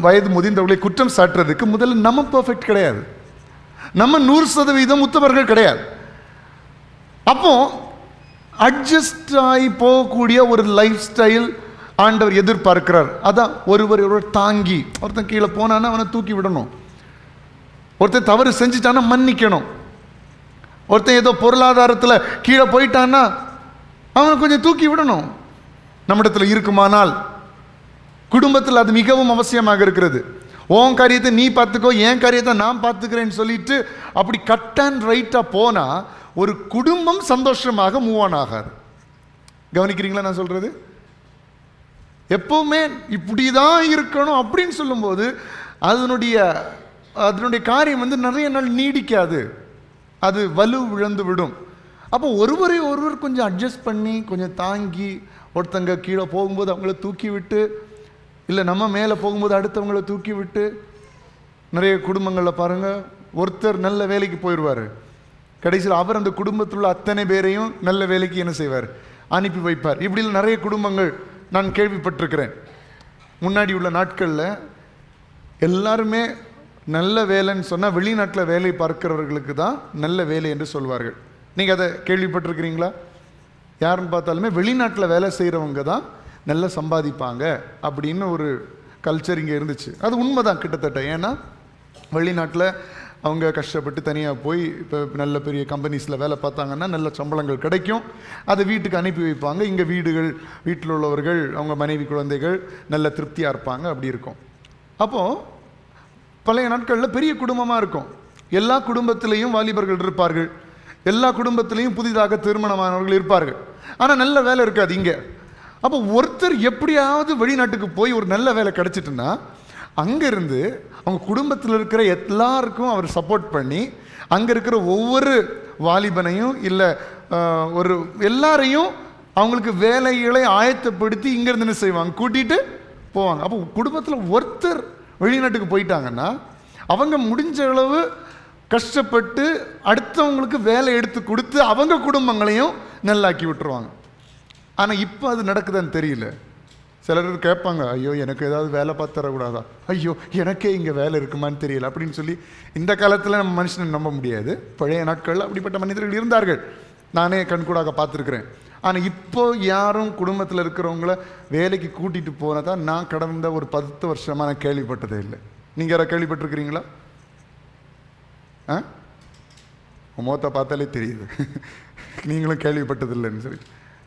வயது முதிர்ந்தவர்களை குற்றம் சாட்டுறதுக்கு முதல்ல நம்ம பர்ஃபெக்ட் கிடையாது. நம்ம 100% உத்தமர்கள் கிடையாது. அப்போ அட்ஜஸ்ட் ஆகி போகக்கூடிய ஒரு லைஃப் ஸ்டைல் ஆண்டவர் எதிர்பார்க்கிறார். அதான் ஒருவர் தாங்கி, ஒருத்தன் கீழே போனான்னா அவனை தூக்கி விடணும், ஒருத்தன் தவறு செஞ்சுட்டான்னா மன்னிக்கணும், ஒருத்தன் ஏதோ பொருளாதாரத்தில் கீழே போயிட்டான்னா அவனை கொஞ்சம் தூக்கி விடணும். நம்மிடத்தில் இருக்குமானால் குடும்பத்தில் அது மிகவும் அவசியமாக இருக்கிறது. உன் காரியத்தை நீ பார்த்துக்கோ, என் காரியத்தை நான் பார்த்துக்கிறேன்னு சொல்லிட்டு அப்படி கட் அண்ட் ரைட்டாக போனால் ஒரு குடும்பம் சந்தோஷமாக மூவ் ஆன் ஆகாது. கவனிக்கிறீங்களா நான் சொல்கிறது? எப்பவுமே இப்படி தான் இருக்கணும் அப்படின்னு சொல்லும்போது அதனுடைய காரியம் நிறைய நாள் நீடிக்காது, அது வலு விழுந்து விடும். அப்போ ஒருவரை ஒருவர் கொஞ்சம் அட்ஜஸ்ட் பண்ணி கொஞ்சம் தாங்கி, ஒருத்தங்க கீழே போகும்போது அவங்கள தூக்கி விட்டு, இல்லை நம்ம மேலே போகும்போது அடுத்தவங்களை தூக்கி விட்டு. நிறைய குடும்பங்களில் பாருங்கள், ஒருத்தர் நல்ல வேலைக்கு போயிடுவார், கடைசியில் அவர் அந்த குடும்பத்தில் உள்ள அத்தனை பேரையும் நல்ல வேலைக்கு என்ன செய்வார், அனுப்பி வைப்பார். இப்படி நிறைய குடும்பங்கள் நான் கேள்விப்பட்டிருக்கிறேன். முன்னாடி உள்ள நாட்களில் எல்லாருமே நல்ல வேலைன்னு சொன்னால் வெளிநாட்டில் வேலை பார்க்கிறவர்களுக்கு தான் நல்ல வேலை என்று சொல்வார்கள். நீங்கள் அதை கேள்விப்பட்டிருக்கிறீங்களா? யாருன்னு பார்த்தாலுமே வெளிநாட்டில் வேலை செய்கிறவங்க தான் நல்லா சம்பாதிப்பாங்க அப்படின்னு ஒரு கல்ச்சர் இங்கே இருந்துச்சு. அது உண்மைதான் கிட்டத்தட்ட. ஏன்னா வெளிநாட்டில் அவங்க கஷ்டப்பட்டு தனியாக போய் இப்போ நல்ல பெரிய கம்பெனிஸில் வேலை பார்த்தாங்கன்னா நல்ல சம்பளங்கள் கிடைக்கும், அதை வீட்டுக்கு அனுப்பி வைப்பாங்க. இங்கே வீட்டில் உள்ளவர்கள், அவங்க மனைவி குழந்தைகள் நல்ல திருப்தியாக இருப்பாங்க, அப்படி இருக்கும். அப்போது பழைய நாட்களில் பெரிய குடும்பமாக இருக்கும், எல்லா குடும்பத்திலையும் வாலிபர்கள் இருப்பார்கள், எல்லா குடும்பத்திலையும் புதிதாக திருமணமானவர்கள் இருப்பார்கள், ஆனால் நல்ல வேலை இருக்காது இங்கே. அப்போ ஒருத்தர் எப்படியாவது வெளிநாட்டுக்கு போய் ஒரு நல்ல வேலை கிடச்சிட்டுன்னா அங்கேருந்து அவங்க குடும்பத்தில் இருக்கிற எல்லாருக்கும் அவர் சப்போர்ட் பண்ணி அங்கே இருக்கிற ஒவ்வொரு வாலிபனையும் இல்லை ஒரு எல்லாரையும் அவங்களுக்கு வேலைகளை ஆயத்தப்படுத்தி இங்கேருந்து என்ன செய்வாங்க, கூட்டிகிட்டு போவாங்க. அப்போ குடும்பத்தில் ஒருத்தர் வெளிநாட்டுக்கு போயிட்டாங்கன்னா அவங்க முடிஞ்ச அளவு கஷ்டப்பட்டு அடுத்தவங்களுக்கு வேலை எடுத்து கொடுத்து அவங்க குடும்பங்களையும் நல்லாக்கி விட்டுருவாங்க. ஆனால் இப்போ அது நடக்குதான்னு தெரியல. சிலர் கேட்பாங்க, ஐயோ எனக்கு ஏதாவது வேலை பார்த்து தரக்கூடாதா, ஐயோ எனக்கே இங்கே வேலை இருக்குமான்னு தெரியல அப்படின்னு சொல்லி. இந்த காலத்தில் நம்ம மனுஷனை நம்ப முடியாது. பழைய நாட்களில் அப்படிப்பட்ட மனிதர்கள் இருந்தார்கள், நானே கண்கூடாக பார்த்துருக்குறேன். ஆனால் இப்போ யாரும் குடும்பத்தில் இருக்கிறவங்கள வேலைக்கு கூட்டிகிட்டு போனதா நான் கடந்த ஒரு 10 வருஷமாக நான் கேள்விப்பட்டதே இல்லை. நீங்கள் யாரை கேள்விப்பட்டிருக்கிறீங்களா? முகத்தை பார்த்தாலே தெரியுது நீங்களும் கேள்விப்பட்டதில்லைன்னு சொல்லி.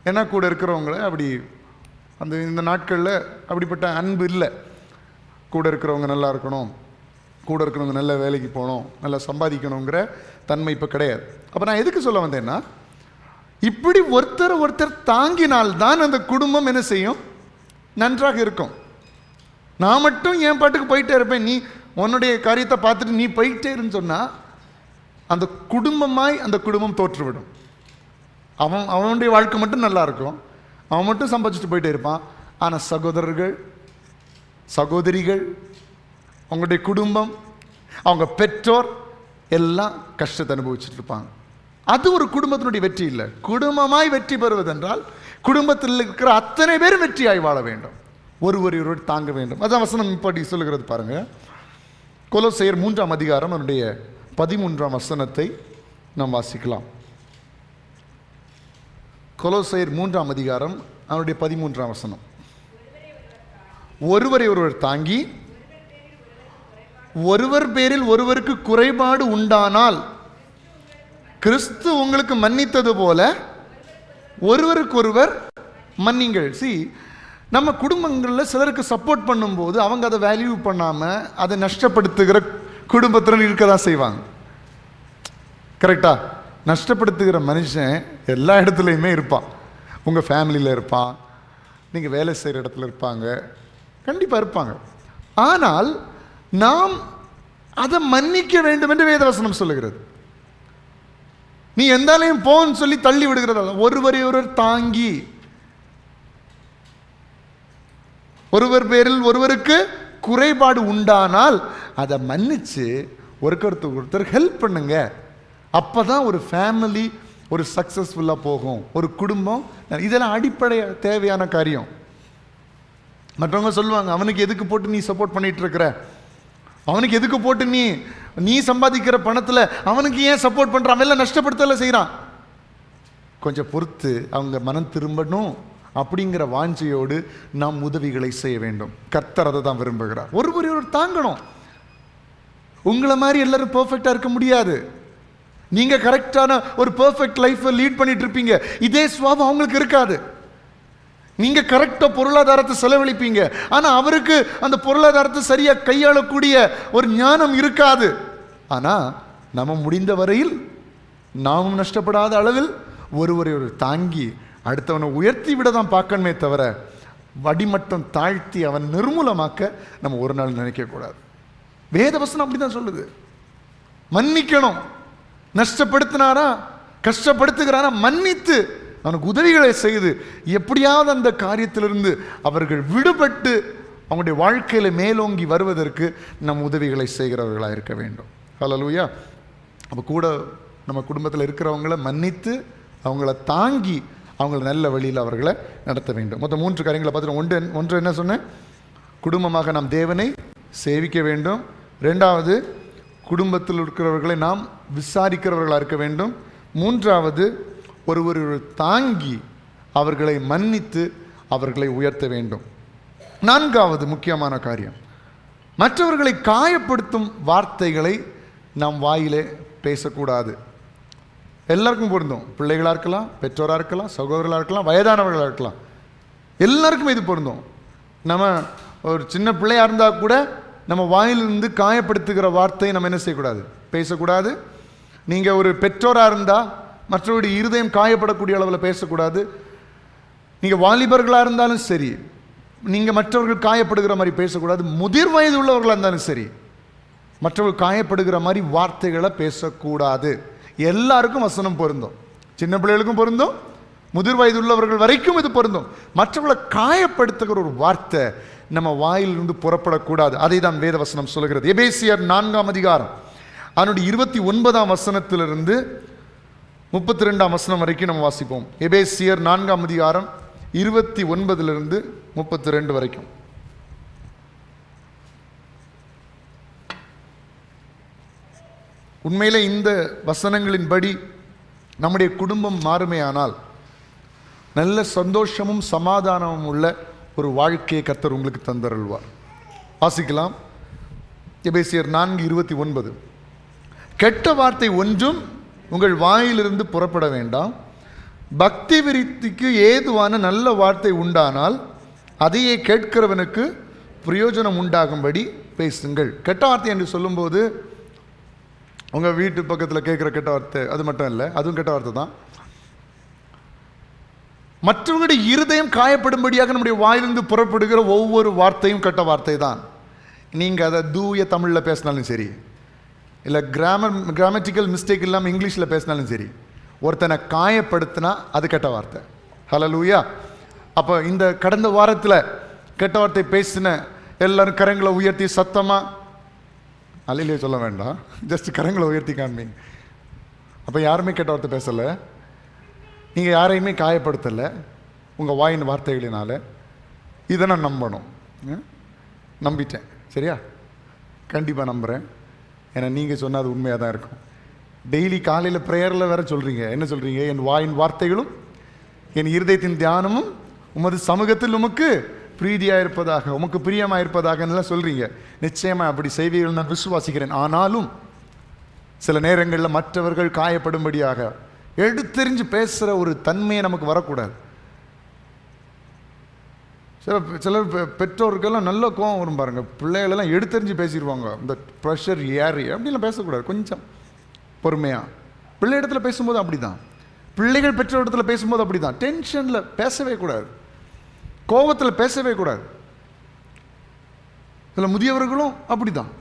ஏன்னா கூட இருக்கிறவங்கள அப்படி இந்த நாட்களில் அப்படிப்பட்ட அன்பு இல்லை. கூட இருக்கிறவங்க நல்லா இருக்கணும், கூட இருக்கிறவங்க நல்ல வேலைக்கு போகணும், நல்லா சம்பாதிக்கணுங்கிற தன்மை இப்போ கிடையாது. அப்போ நான் எதுக்கு சொல்ல வந்தேன்னா, இப்படி ஒருத்தர் தாங்கினால்தான் அந்த குடும்பம் என்ன செய்யும், நன்றாக இருக்கும். நான் மட்டும் என் பாட்டுக்கு போயிட்டே இருப்பேன், நீ உன்னுடைய காரியத்தை பார்த்துட்டு நீ போயிட்டே இருன்னு சொன்னால் அந்த குடும்பம் தோற்றுவிடும். அவனுடைய வாழ்க்கை மட்டும் நல்லா இருக்கும், அவன் மட்டும் சம்பாதிச்சுட்டு போயிட்டே இருப்பான். ஆனால் சகோதரர்கள், சகோதரிகள், அவங்களுடைய குடும்பம், அவங்க பெற்றோர் எல்லாம் கஷ்டத்தை அனுபவிச்சுட்டு இருப்பாங்க. அது ஒரு குடும்பத்தினுடைய வெற்றி இல்லை. குடும்பமாய் வெற்றி பெறுவதென்றால் குடும்பத்தில் இருக்கிற அத்தனை பேரும் வெற்றியாய் வாழ வேண்டும், ஒருவர் தாங்க வேண்டும். அதான் வசனம் இப்படி சொல்லுகிறது பாருங்க. கொலோசையர் 3ஆம் அதிகாரம் அதனுடைய 13ஆம் வசனத்தை நாம் வாசிக்கலாம். கொலோசையர் 3ஆம் அதிகாரம் அவனுடைய 13ஆம் வசனம். ஒருவரை ஒருவர் தாங்கி, ஒருவர் பேரில் ஒருவருக்கு குறைபாடு உண்டானால் கிறிஸ்து உங்களுக்கு மன்னித்தது போல ஒருவருக்கொருவர் மன்னிங்கள். நம்ம குடும்பங்களில் சிலருக்கு சப்போர்ட் பண்ணும்போது அவங்க அதை வேல்யூ பண்ணாமல் அதை நஷ்டப்படுத்துகிற குடும்பத்தினர் இருக்க தான் செய்வாங்க. கரெக்டா? நஷ்டப்படுத்துகிற மனுஷன் எல்லா இடத்துலையுமே இருப்பான். உங்கள் ஃபேமிலியில் இருப்பான், நீங்கள் வேலை செய்கிற இடத்துல இருப்பாங்க, கண்டிப்பாக இருப்பாங்க. ஆனால் நாம் அதை மன்னிக்க வேண்டும் என்று வேதவசனம் சொல்லுகிறது. நீ எந்தாலையும் போன்னு சொல்லி தள்ளி விடுகிறதால ஒருவரை ஒருவர் தாங்கி. ஒருவர் பேரில் ஒருவருக்கு குறைபாடு உண்டானால் அதை மன்னிச்சு ஒருத்தருக்கு ஹெல்ப் பண்ணுங்க. அப்பதான் ஒரு ஃபேமிலி ஒரு சக்சஸ்ஃபுல்லாக போகும், ஒரு குடும்பம். இதெல்லாம் அடிப்படை தேவையான காரியம். மற்றவங்க சொல்லுவாங்க, அவனுக்கு எதுக்கு போட்டு நீ சப்போர்ட் பண்ணிட்டு இருக்கிற, அவனுக்கு எதுக்கு போட்டு நீ சம்பாதிக்கிற பணத்தில் அவனுக்கு ஏன் சப்போர்ட் பண்ற, அவன் எல்லாம் நஷ்டப்படுத்தல செய்கிறான். கொஞ்சம் பொறுத்து அவங்க மனம் திரும்பணும் அப்படிங்கிற வாஞ்சையோடு நாம் உதவிகளை செய்ய வேண்டும். கர்த்தர் அதை தான் விரும்புகிறார். ஒருவர் தாங்கணும். உங்களை மாதிரி எல்லாரும் பெர்ஃபெக்டா இருக்க முடியாது. நீங்க கரெக்டான ஒரு பெர்ஃபெக்ட் லைஃப் லீட் பண்ணிட்டு இருப்பீங்க, இதே சுவாபம் அவங்களுக்கு இருக்காது. நீங்க கரெக்டா பொருளாதாரத்தை செலவழிப்பீங்க, ஆனா அவருக்கு அந்த பொருளாதாரத்தை சரியா கையாளக்கூடிய ஒரு ஞானம் இருக்காது. ஆனா நம்ம முடிந்த வரையில் நாமும் நஷ்டப்படாத அளவில் ஒருவரை தாங்கி அடுத்தவனை உயர்த்தி விட தான் பார்க்கணுமே தவிர வடிமட்டம் தாழ்த்தி அவன் நிர்மூலமாக்க நம்ம ஒரு நாள் நினைக்க கூடாது. வேதவசனம் அப்படிதான் சொல்லுது. மன்னிக்கணும். நஷ்டப்படுத்தினாரா, கஷ்டப்படுத்துகிறாரா, மன்னித்து அவனுக்கு உதவிகளை செய்து எப்படியாவது அந்த காரியத்திலிருந்து அவர்கள் விடுபட்டு அவங்களுடைய வாழ்க்கையில மேலோங்கி வருவதற்கு நம் உதவிகளை செய்கிறவர்களாக இருக்க வேண்டும். ஹல்லேலூயா. அப்போ கூட நம்ம குடும்பத்தில் இருக்கிறவங்களை மன்னித்து அவங்கள தாங்கி அவங்கள நல்ல வழியில் அவர்களை நடத்த வேண்டும். மொத்தம் 3 காரியங்களை பார்த்துட்டு, ஒன்று என்ன சொன்னேன், குடும்பமாக நாம் தேவனை சேவிக்க வேண்டும். 2வது, குடும்பத்தில் இருக்கிறவர்களை நாம் விசாரிக்கிறவர்களாக இருக்க வேண்டும். 3வது, ஒருவர் தாங்கி அவர்களை மன்னித்து அவர்களை உயர்த்த வேண்டும். 4வது முக்கியமான காரியம், மற்றவர்களை காயப்படுத்தும் வார்த்தைகளை நாம் வாயிலே பேசக்கூடாது. எல்லாருக்கும் பொருந்தும். பிள்ளைகளாக இருக்கலாம், பெற்றோராக இருக்கலாம், சகோதரர்களாக இருக்கலாம், வயதானவர்களாக இருக்கலாம், எல்லாருக்குமே இது பொருந்தும். நம்ம ஒரு சின்ன பிள்ளையாக இருந்தால் கூட நம்ம வாயிலிருந்து காயப்படுத்துகிற வார்த்தையை நம்ம என்ன செய்யக்கூடாது, பேசக்கூடாது. நீங்கள் ஒரு பெற்றோராக இருந்தால் மற்றவருடைய இருதயம் காயப்படக்கூடிய அளவில் பேசக்கூடாது. நீங்கள் வாலிபர்களாக இருந்தாலும் சரி, நீங்கள் மற்றவர்கள் காயப்படுகிற மாதிரி பேசக்கூடாது. முதிர் வயது உள்ளவர்களாக இருந்தாலும் சரி, மற்றவர்கள் காயப்படுகிற மாதிரி வார்த்தைகளை பேசக்கூடாது. எல்லாருக்கும் வசனம் பொருந்தும். சின்ன பிள்ளைகளுக்கும் பொருந்தும், முதிர் வயது உள்ளவர்கள் வரைக்கும் இது பொருந்தும். மற்றவர்களை காயப்படுத்துகிற ஒரு வார்த்தை நம்ம வாயிலிருந்து புறப்படக்கூடாது. அதை தான் வேத வசனம் சொல்கிறது. எபேசியர் 4ஆம் அதிகாரம் அதனுடைய 29ஆம் வசனத்திலிருந்து 32ஆம் வசனம் வரைக்கும் நம்ம வாசிப்போம். எபேசியர் 4ஆம் அதிகாரம் 29லிருந்து 32 வரைக்கும். உண்மையிலே இந்த வசனங்களின்படி நம்முடைய குடும்பம் மாறுமையானால் நல்ல சந்தோஷமும் சமாதானமும் உள்ள ஒரு வாழ்க்கையை கர்த்தர் உங்களுக்கு தந்தருள்வார். வாசிக்கலாம். எபேசியர் 4:29. கெட்ட வார்த்தை ஒன்றும் உங்கள் வாயிலிருந்து புறப்பட வேண்டாம். பக்தி விருத்திக்கு ஏதுவான நல்ல வார்த்தை உண்டானால் அதையே கேட்கிறவனுக்கு பிரயோஜனம் உண்டாகும்படி பேசுங்கள். கெட்ட வார்த்தை என்று சொல்லும்போது உங்கள் வீட்டு பக்கத்தில் கேட்குற கெட்ட வார்த்தை அது மட்டும் இல்லை, அதுவும் கெட்ட வார்த்தை தான். மற்றவங்களுடைய இருதயம் காயப்படும்படியாக நம்முடைய வாயிலிருந்து புறப்படுகிற ஒவ்வொரு வார்த்தையும் கெட்ட வார்த்தை தான். நீங்கள் அதை தூய தமிழில் பேசினாலும் சரி, இல்லை கிராமட்டிக்கல் மிஸ்டேக் இல்லாமல் இங்கிலீஷில் பேசினாலும் சரி, ஒருத்தனை காயப்படுத்தினா அது கெட்ட வார்த்தை. ஹல்லேலூயா. அப்போ இந்த கடந்த வாரத்தில் கெட்ட வார்த்தை பேசின எல்லாரும் கரங்களை உயர்த்தி சத்தமாக, அல்லையிலே சொல்ல வேண்டாம், ஜஸ்ட் கரங்களை உயர்த்தி காண்பீங்க. அப்போ யாருமே கெட்ட வார்த்தை பேசலை, நீங்கள் யாரையுமே காயப்படுத்தலை உங்கள் வாயின் வார்த்தைகளினால. இதை நான் நம்பணும். நம்பிட்டேன். சரியா? கண்டிப்பாக நம்புகிறேன். ஏன்னா நீங்கள் சொன்னால் அது உண்மையாக தான் இருக்கும். டெய்லி காலையில் ப்ரேயரில் வேறு சொல்கிறீங்க. என்ன சொல்கிறீங்க? என் வாயின் வார்த்தைகளும் என் இருதயத்தின் தியானமும் உமது சமூகத்தில் உமக்கு பிரீதியாக இருப்பதாக, உமக்கு பிரியமாக இருப்பதாகலாம் சொல்கிறீங்க. நிச்சயமாக அப்படி செய்வீர்கள் நான் விசுவாசிக்கிறேன். ஆனாலும் சில நேரங்களில் மற்றவர்கள் காயப்படும்படியாக எடுத்தெறிஞ்சு பேசுகிற ஒரு தன்மையை நமக்கு வரக்கூடாது. சிலர் பெற்றோருக்கெல்லாம் நல்ல கோவம் வரும் பாருங்க, பிள்ளைகளெல்லாம் எடுத்தெறிஞ்சு பேசிடுவாங்க. இந்த ப்ரெஷர் ஏறி அப்படிலாம் பேசக்கூடாது. கொஞ்சம் பொறுமையாக பிள்ளை இடத்துல பேசும்போது அப்படி தான், பிள்ளைகள் பெற்றோர் இடத்துல பேசும்போது அப்படி தான். டென்ஷனில் பேசவே கூடாது, கோபத்தில் பேசவே கூடாது. சில முதியவர்களும் அப்படி தான்,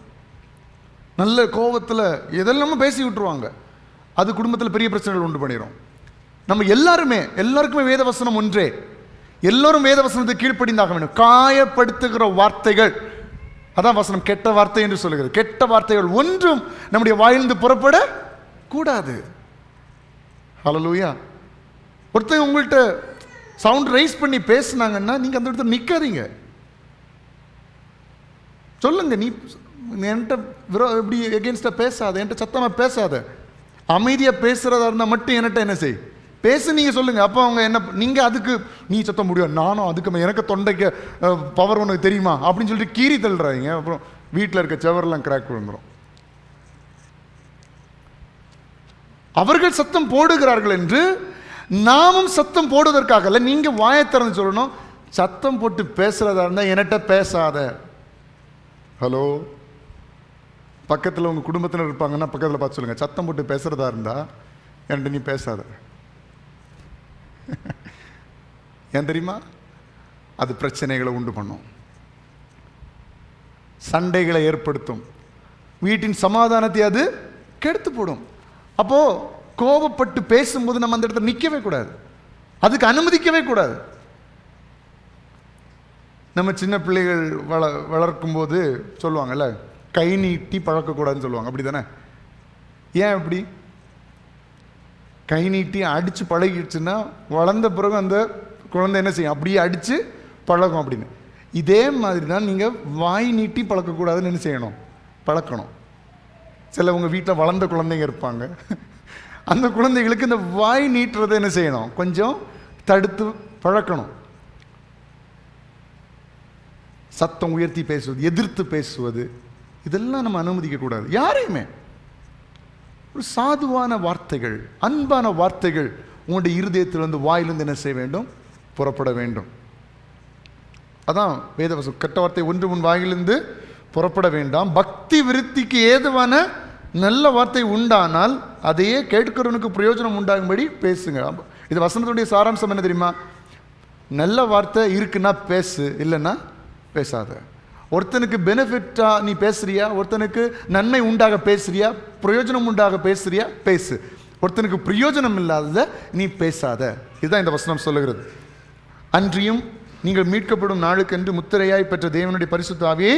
நல்ல கோபத்தில் எதெல்லாமோ பேசி விட்டுருவாங்க. அது குடும்பத்தில் பெரிய பிரச்சனைகள் உண்டு பண்ணிடும். நம்ம எல்லாருக்குமே வேத வசனம் ஒன்றே. எல்லோரும் வேத வசனத்தை கீழ்ப்படிந்தாக வேண்டும். காயப்படுத்துகிற வார்த்தைகள், அதான் வசனம் கெட்ட வார்த்தை என்று சொல்லுகிறது. கெட்ட வார்த்தைகள் ஒன்றும் நம்முடைய வாயிலிருந்து புறப்பட கூடாது. ஹல்லேலூயா. ஒருத்தர் உங்கள்கிட்ட சவுண்ட் ரைஸ் பண்ணி பேசுனாங்கன்னா நீங்க அந்த இடத்துல நிக்காதீங்க. சொல்லுங்க, நீ என்கிட்ட இப்படி எகென்ஸ்டா பேசாத, என்கிட்ட சத்தமா பேசாத, அமைதியா பேசுறதா இருந்தா மட்டும் என்கிட்ட என்ன செய், பேசு, நீங்க சொல்லுங்க. அப்போ அவங்க என்ன, நீங்க அதுக்கு நீ சத்த முடியும், நானும் அதுக்கு எனக்கு தொண்டைக்கு பவர் உனக்கு தெரியுமா அப்படின்னு சொல்லிட்டு கீறி தள்ளுறாங்க. அப்புறம் வீட்டில் இருக்க செவரெல்லாம் கிராக் விழுந்துடும். அவர்கள் சத்தம் போடுகிறார்கள் என்று நாமும் சத்தம் போடுவதற்காக அல்ல. நீங்க வாயை திறந்து சொல்லணும், சத்தம் போட்டு பேசுறதா இருந்தா என்கிட்ட பேசாத. ஹலோ, பக்கத்தில் உங்க குடும்பத்தினர் இருப்பாங்கன்னா பக்கத்தில் பார்த்து சொல்லுங்க, சத்தம் போட்டு பேசுறதா இருந்தா என்கிட்ட நீ பேசாத. ஏன் தெரியுமா? அது பிரச்சனைகளை உண்டு பண்ணும், சண்டைகளை ஏற்படுத்தும், வீட்டின் சமாதானத்தை அது கெடுத்து போடும். அப்போ கோபப்பட்டு பேசும்போது நம்ம அந்த இடத்துல நிற்கவே கூடாது, அதுக்கு அனுமதிக்கவே கூடாது. நம்ம சின்ன பிள்ளைகள் வளர்க்கும் போது சொல்லுவாங்கல்ல, கை நீட்டி பழக்கக்கூடாதுன்னு சொல்லுவாங்க, அப்படி தானே? ஏன் அப்படி? கை நீட்டி அடித்து பழகிடுச்சுன்னா வளர்ந்த பிறகு அந்த குழந்தை என்ன செய்யும், அப்படியே அடித்து பழகும் அப்படின்னு. இதே மாதிரி தான் நீங்கள் வாய் நீட்டி பழக்கக்கூடாதுன்னு என்ன செய்யணும், பழக்கணும். சிலவங்க வீட்டில் வளர்ந்த குழந்தைங்க இருப்பாங்க, அந்த குழந்தைகளுக்கு இந்த வாய் நீட்டுறதை என்ன செய்யணும், கொஞ்சம் தடுத்து பழக்கணும். சத்தம் உயர்த்தி பேசுவது, எதிர்த்து பேசுவது, இதெல்லாம் நம்ம அனுமதிக்கக்கூடாது யாரையுமே. ஒரு சாதுவான வார்த்தைகள், அன்பான வார்த்தைகள் உங்களுடைய இருதயத்திலிருந்து, வாயிலிருந்து என்ன செய்ய வேண்டும், புறப்பட வேண்டும். அதான் வேதவசம், கெட்ட வார்த்தை ஒன்று உன் வாயிலிருந்து புறப்பட வேண்டாம். பக்தி விருத்திக்கு ஏதுவான நல்ல வார்த்தை உண்டானால் அதையே கேட்கிறவனுக்கு பிரயோஜனம் உண்டாகும்படி பேசுங்க. இது வசனத்துடைய சாராம்சம் என்ன தெரியுமா? நல்ல வார்த்தை இருக்குன்னா பேசு, இல்லைன்னா பேசாத. ஒருத்தனுக்கு பெனிஃபிட்டா நீ பேசுறியா, ஒருத்தனுக்கு நன்மை உண்டாக பேசுறியா, பிரயோஜனம் உண்டாக பேசுறியா, பேசு. ஒருத்தனுக்கு பிரயோஜனம் இல்லாதத நீ பேசாத. இதுதான் இந்த வசனம் சொல்லுகிறது. அன்றியும் நீங்கள் மீட்கப்படும் நாளுக்கென்று முத்திரையாய் பெற்ற தேவனுடைய பரிசுத்த ஆவியை